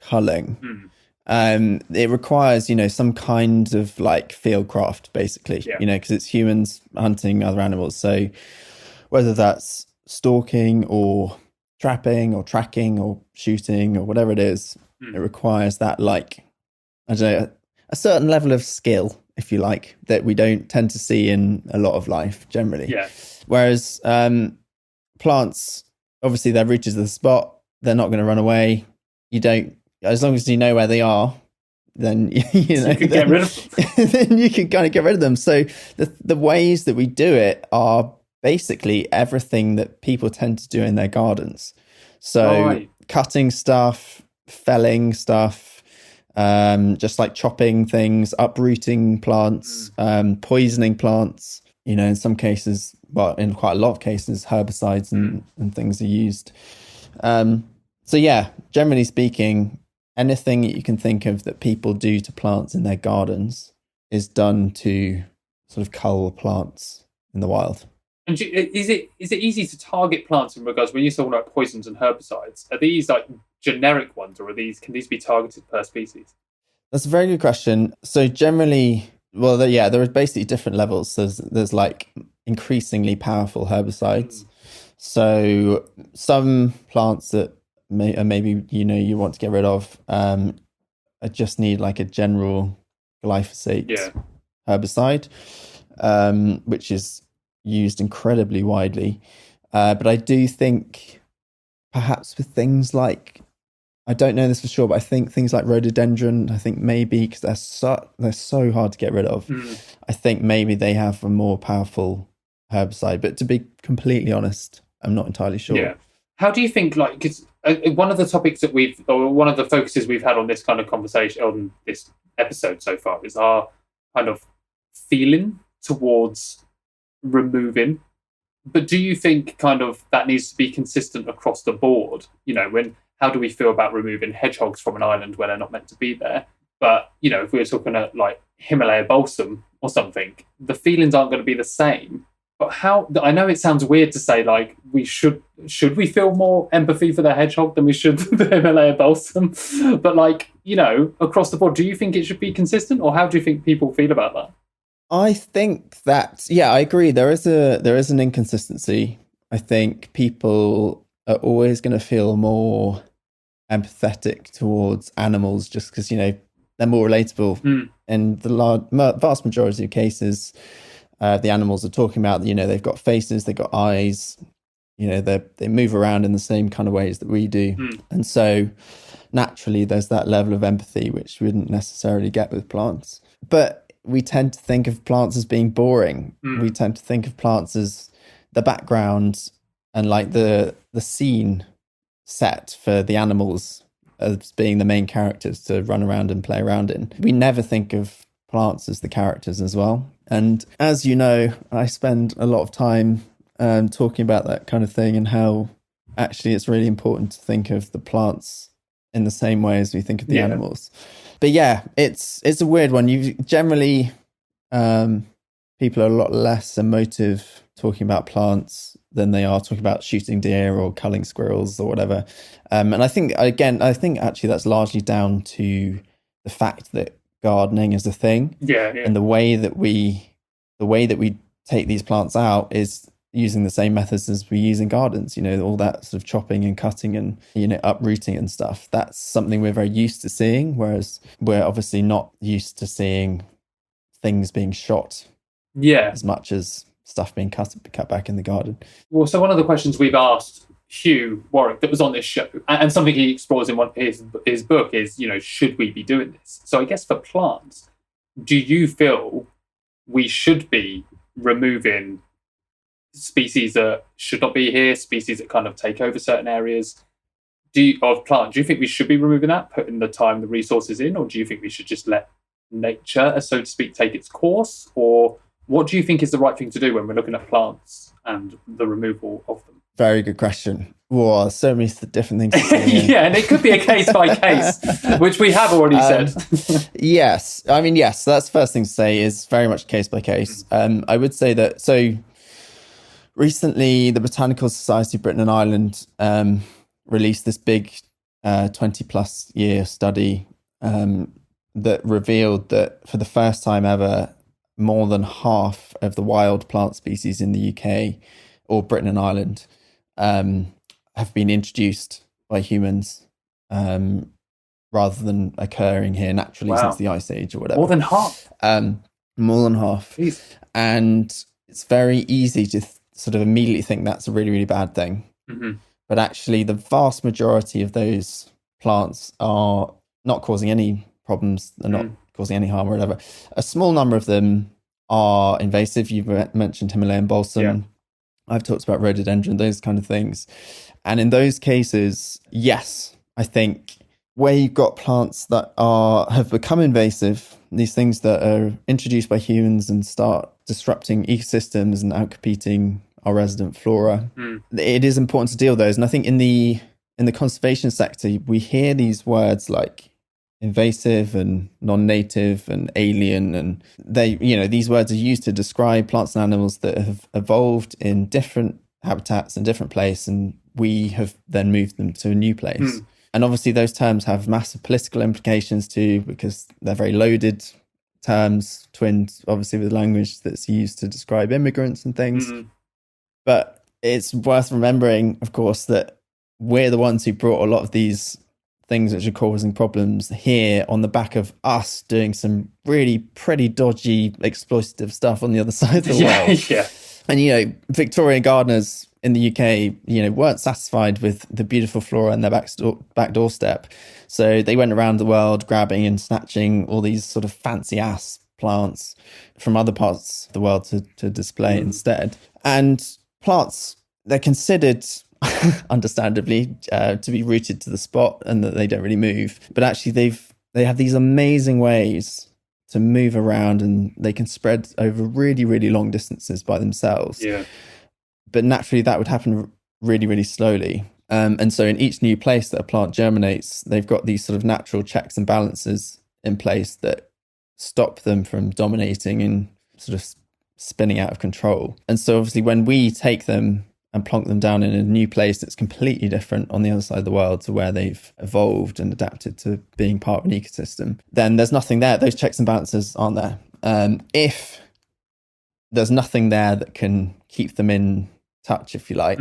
culling, it requires, some kind of like fieldcraft, basically, because it's humans hunting other animals. So whether that's stalking or trapping or tracking or shooting or whatever it is, it requires that, like, I don't know, a certain level of skill, if you like, that we don't tend to see in a lot of life generally. Yeah. Whereas plants, obviously they're rooted to the spot, they're not going to run away. You don't, as long as you know where they are, then you can get rid of them. then you can kind of get rid of them. So the ways that we do it are basically everything that people tend to do in their gardens. So cutting stuff, felling stuff, just like chopping things, uprooting plants, poisoning plants. In some cases, well, in quite a lot of cases, herbicides and things are used. So yeah, generally speaking, anything that you can think of that people do to plants in their gardens is done to sort of cull plants in the wild. And is it easy to target plants in regards, when you're talking about poisons and herbicides? Are these like generic ones, or can these be targeted per species? That's a very good question. So generally, well, there are basically different levels. There's like increasingly powerful herbicides. So some plants that maybe you want to get rid of, just need like a general glyphosate herbicide, which is used incredibly widely. But I do think perhaps with things like, I don't know this for sure, but I think things like rhododendron, I think maybe because they're so hard to get rid of, I think maybe they have a more powerful herbicide. But to be completely honest, I'm not entirely sure. Yeah. How do you think, like, because one of the topics that one of the focuses we've had on this kind of conversation, on this episode so far, is our kind of feeling towards removing. But do you think kind of that needs to be consistent across the board? How do we feel about removing hedgehogs from an island where they're not meant to be there? But, if we were talking about like Himalaya balsam or something, the feelings aren't going to be the same. But I know it sounds weird to say, like, should we feel more empathy for the hedgehog than we should the Himalaya balsam? But, like, across the board, do you think it should be consistent, or how do you think people feel about that? I think that, I agree. There is an inconsistency. I think people are always going to feel more empathetic towards animals just because, they're more relatable. In the vast majority of cases, the animals are talking about, they've got faces, they've got eyes, they move around in the same kind of ways that we do. And so naturally there's that level of empathy, which we wouldn't necessarily get with plants. But we tend to think of plants as being boring. We tend to think of plants as the background and like the scene set for the animals as being the main characters to run around and play around in. We never think of plants as the characters as well. And as you know, I spend a lot of time talking about that kind of thing and how actually it's really important to think of the plants in the same way as we think of the animals. But yeah, it's a weird one. You generally, people are a lot less emotive talking about plants than they are talking about shooting deer or culling squirrels or whatever. And I think actually that's largely down to the fact that gardening is a thing. And the way that we take these plants out is using the same methods as we use in gardens, all that sort of chopping and cutting and, uprooting and stuff. That's something we're very used to seeing, whereas we're obviously not used to seeing things being shot as much as stuff being cut back in the garden. Well, so one of the questions we've asked Hugh Warwick that was on this show, and something he explores in his book is, should we be doing this? So I guess for plants, do you feel we should be removing species that should not be here, species that kind of take over certain areas of plant? Do you think we should be removing that, putting the time, the resources in, or do you think we should just let nature, so to speak, take its course? Or what do you think is the right thing to do when we're looking at plants and the removal of them? Very good question. Wow, so many different things to say here. Yeah, and it could be a case by case, which we have already said. Yes. I mean, yes, that's the first thing to say, is very much case by case. I would say that, so recently the Botanical Society of Britain and Ireland released this big 20 plus year study that revealed that for the first time ever, more than half of the wild plant species in the UK or Britain and Ireland have been introduced by humans rather than occurring here naturally since the Ice Age or whatever. More than half? More than half. Jeez. And it's very easy to sort of immediately think that's a really, really bad thing. But actually the vast majority of those plants are not causing any problems. They're not causing any harm or whatever. A small number of them are invasive. You've mentioned Himalayan balsam. I've talked about rhododendron, those kind of things. And in those cases, yes, I think where you've got plants that have become invasive, these things that are introduced by humans and start disrupting ecosystems and outcompeting our resident flora, it is important to deal with those. And I think in the conservation sector, we hear these words like invasive and non-native and alien, and these words are used to describe plants and animals that have evolved in different habitats and different places, and we have then moved them to a new place. And obviously those terms have massive political implications too, because they're very loaded terms, twinned obviously with language that's used to describe immigrants and things. But it's worth remembering, of course, that we're the ones who brought a lot of these things which are causing problems here on the back of us doing some really pretty dodgy exploitative stuff on the other side of the world. And Victorian gardeners in the UK weren't satisfied with the beautiful flora in their back doorstep, so they went around the world grabbing and snatching all these sort of fancy ass plants from other parts of the world to display instead. And plants they're considered, understandably, to be rooted to the spot and that they don't really move. But actually, they have these amazing ways to move around, and they can spread over really, really long distances by themselves. Yeah. But naturally, that would happen really, really slowly. And so in each new place that a plant germinates, they've got these sort of natural checks and balances in place that stop them from dominating and sort of spinning out of control. And so obviously when we take them and plonk them down in a new place that's completely different on the other side of the world to where they've evolved and adapted to being part of an ecosystem, then there's nothing there. Those checks and balances aren't there. If there's nothing there that can keep them in touch, if you like,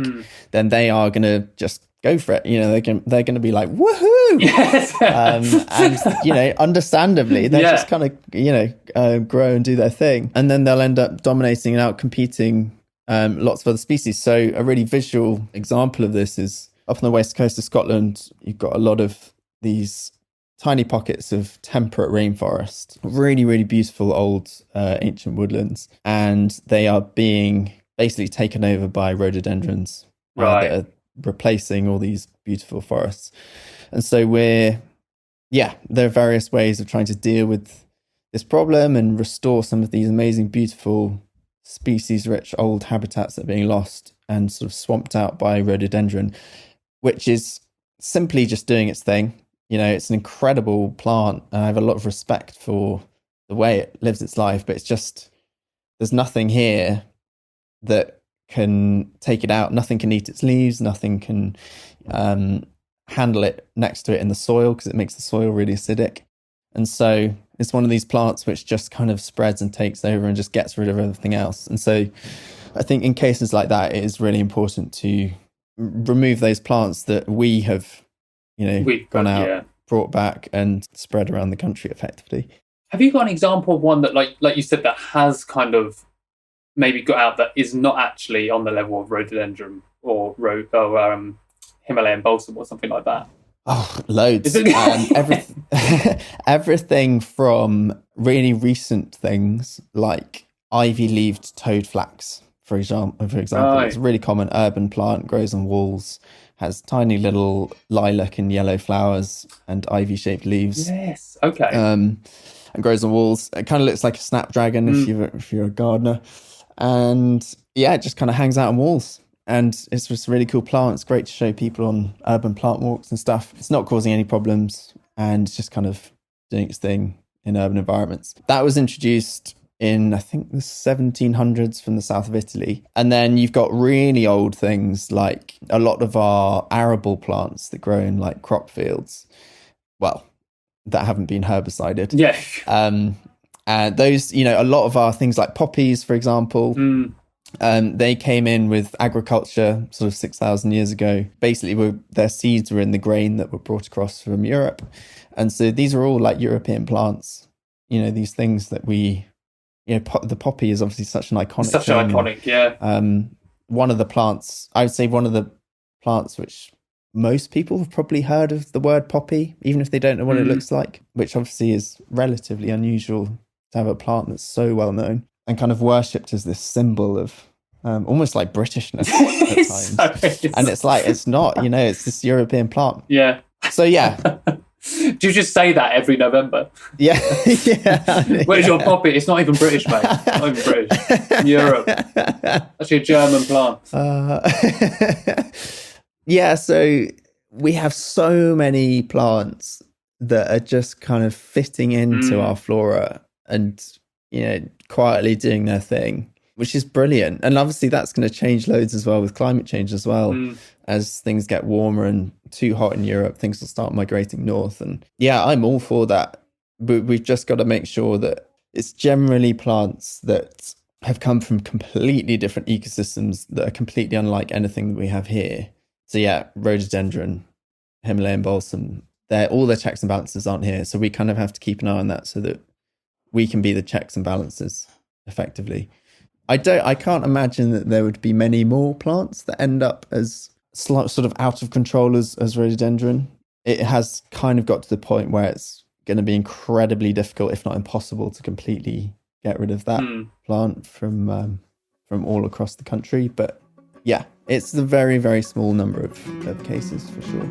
then they are going to just go for it. They're going to be like, woohoo! Yes. And understandably, they're just kind of grow and do their thing, and then they'll end up dominating and out competing lots of other species. So a really visual example of this is up on the west coast of Scotland. You've got a lot of these tiny pockets of temperate rainforest, really, really beautiful old ancient woodlands, and they are being basically taken over by rhododendrons that are replacing all these beautiful forests. And so there are various ways of trying to deal with this problem and restore some of these amazing, beautiful, species-rich old habitats that are being lost and sort of swamped out by rhododendron, which is simply just doing its thing. It's an incredible plant, and I have a lot of respect for the way it lives its life, but it's just, there's nothing here that can take it out. Nothing can eat its leaves. Nothing can handle it next to it in the soil, because it makes the soil really acidic. And so it's one of these plants which just kind of spreads and takes over and just gets rid of everything else. And so I think in cases like that, it is really important to remove those plants that we have, gone out, brought back and spread around the country effectively. Have you got an example of one that, like you said, that has kind of maybe got out that is not actually on the level of rhododendron or Himalayan balsam or something like that? Oh, loads. Everything from really recent things like ivy-leaved toadflax, for example. Right. It's a really common urban plant, grows on walls, has tiny little lilac and yellow flowers and ivy-shaped leaves. Yes, okay. And grows on walls. It kind of looks like a snapdragon if you're a gardener. And yeah, it just kind of hangs out on walls. And it's just a really cool plant. It's great to show people on urban plant walks and stuff. It's not causing any problems, and it's just kind of doing its thing in urban environments. That was introduced in, I think, the 1700s from the south of Italy. And then you've got really old things like a lot of our arable plants that grow in like crop fields. Well, that haven't been herbicided. Yeah. And those, a lot of our things like poppies, for example, they came in with agriculture sort of 6,000 years ago. Basically, their seeds were in the grain that were brought across from Europe. And so these are all like European plants, these things that we, the poppy is obviously such an iconic thing. One of the plants, I would say one of the plants which most people have probably heard of the word poppy, even if they don't know what it looks like, which obviously is relatively unusual to have a plant that's so well known and kind of worshipped as this symbol of almost like Britishness at times. And it's like, it's not, it's this European plant. Yeah. So yeah. Do you just say that every November? Yeah. Where's your poppy? It's not even British, mate. Not even British. Europe. Actually a German plant. Yeah, so we have so many plants that are just kind of fitting into our flora and, quietly doing their thing, which is brilliant. And obviously that's going to change loads as well with climate change as well. As things get warmer and too hot in Europe, things will start migrating north. And yeah, I'm all for that. But we've just got to make sure that it's generally plants that have come from completely different ecosystems that are completely unlike anything that we have here. So yeah, rhododendron, Himalayan balsam, all their checks and balances aren't here. So we kind of have to keep an eye on that so that we can be the checks and balances effectively. I can't imagine that there would be many more plants that end up as sort of out of control as rhododendron. It has kind of got to the point where it's going to be incredibly difficult, if not impossible, to completely get rid of that plant from all across the country. But Yeah, it's a very, very small number of cases for sure.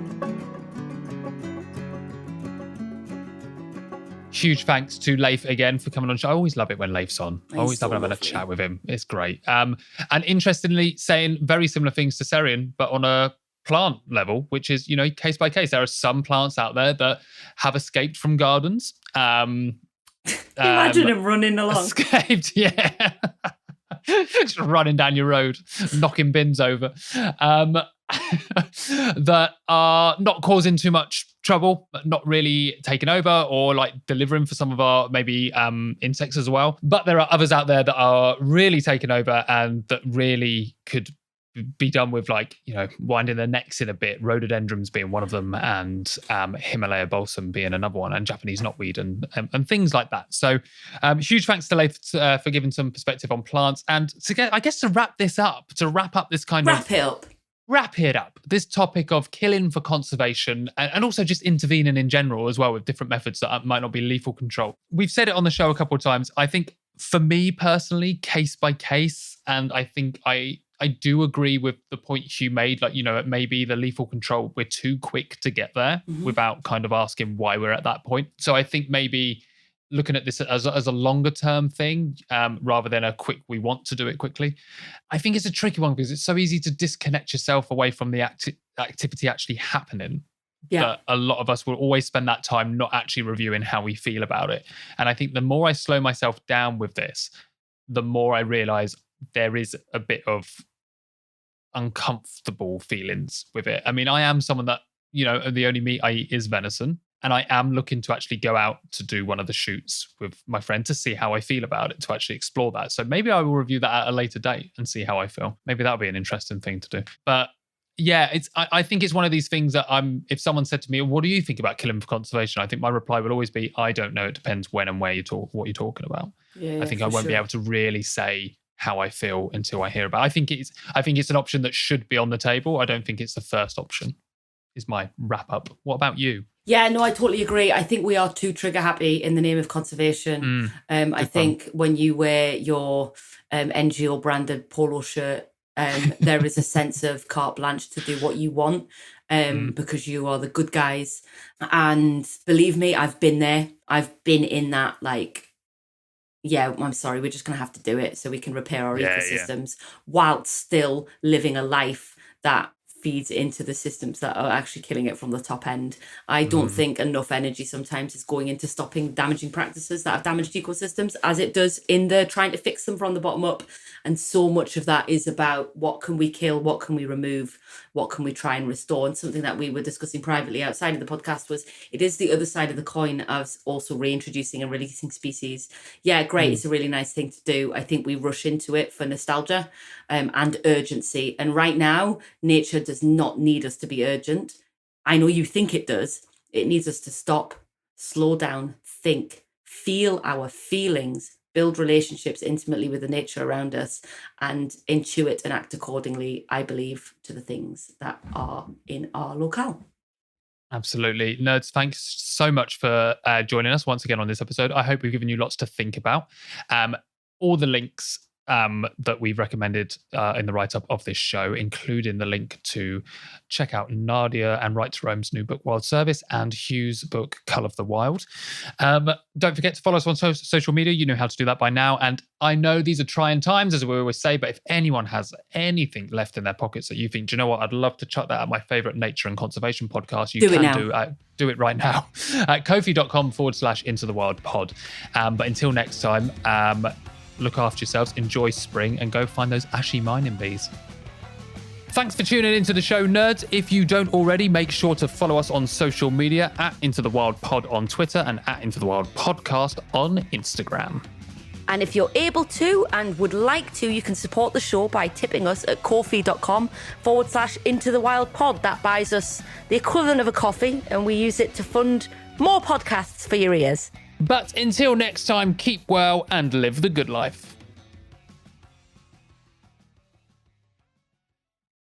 Huge thanks to Leif again for coming on the show. I always love it when Leif's on. I always love so having a lovely. chat with him. It's great. And interestingly, saying very similar things to Serian, but on a plant level, which is, case by case. There are some plants out there that have escaped from gardens. Imagine him running along. Escaped, yeah. Just running down your road, knocking bins over. That are not causing too much trouble, but not really taking over or like delivering for some of our maybe insects as well. But there are others out there that are really taking over and that really could be done with, like, winding their necks in a bit. Rhododendrons being one of them, and Himalaya balsam being another one, and Japanese knotweed and things like that. So huge thanks to Leif for giving some perspective on plants. And to wrap up this kind of... Wrap it up. This topic of killing for conservation and also just intervening in general as well with different methods that might not be lethal control. We've said it on the show a couple of times. I think for me personally, case by case, and I think I do agree with the point Hugh made, like, maybe the lethal control, we're too quick to get there without kind of asking why we're at that point. So I think maybe looking at this as a longer term thing rather than a quick, we want to do it quickly. I think it's a tricky one because it's so easy to disconnect yourself away from the activity actually happening. Yeah. But a lot of us will always spend that time not actually reviewing how we feel about it. And I think the more I slow myself down with this, the more I realize there is a bit of uncomfortable feelings with it. I mean, I am someone that, the only meat I eat is venison. And I am looking to actually go out to do one of the shoots with my friend to see how I feel about it, to actually explore that. So maybe I will review that at a later date and see how I feel. Maybe that'll be an interesting thing to do. But yeah, I think it's one of these things that if someone said to me, what do you think about killing for conservation? I think my reply would always be, I don't know. It depends when and where what you're talking about. I think I won't be able to really say how I feel until I hear about it. I think it's an option that should be on the table. I don't think it's the first option, is my wrap up. What about you? Yeah, no, I totally agree. I think we are too trigger happy in the name of conservation. I think when you wear your NGO branded polo shirt, there is a sense of carte blanche to do what you want because you are the good guys. And believe me, I've been there. I've been in that, I'm sorry, we're just going to have to do it so we can repair our ecosystems whilst still living a life that feeds into the systems that are actually killing it from the top end. I don't think enough energy sometimes is going into stopping damaging practices that have damaged ecosystems as it does in the trying to fix them from the bottom up. And so much of that is about what can we kill, what can we remove, what can we try and restore. And something that we were discussing privately outside of the podcast was it is the other side of the coin of also reintroducing and releasing species. Yeah, great. It's a really nice thing to do. I think we rush into it for nostalgia and urgency. And right now, nature does not need us to be urgent. I know you think it does. It needs us to stop, slow down, think, feel our feelings, build relationships intimately with the nature around us, and intuit and act accordingly, I believe, to the things that are in our locale. Absolutely. Nerds, thanks so much for joining us once again on this episode. I hope we've given you lots to think about. All the links that we've recommended in the write-up of this show, including the link to check out Nadia and Right to Roam's new book, Wild Service, and Hugh's book, Cull of the Wild. Don't forget to follow us on social media. You know how to do that by now. And I know these are trying times, as we always say, but if anyone has anything left in their pockets that you think, do you know what, I'd love to chuck that at my favourite nature and conservation podcast, you can do it right now at ko-fi.com/Into the Wild pod. But until next time, look after yourselves, enjoy spring, and go find those ashy mining bees. Thanks for tuning into the show, nerds. If you don't already, make sure to follow us on social media at Into the Wild Pod on Twitter and at Into the Wild Podcast on Instagram. And if you're able to and would like to, you can support the show by tipping us at ko-fi.com/Into the Wild Pod. That buys us the equivalent of a coffee, and we use it to fund more podcasts for your ears. But until next time, keep well and live the good life.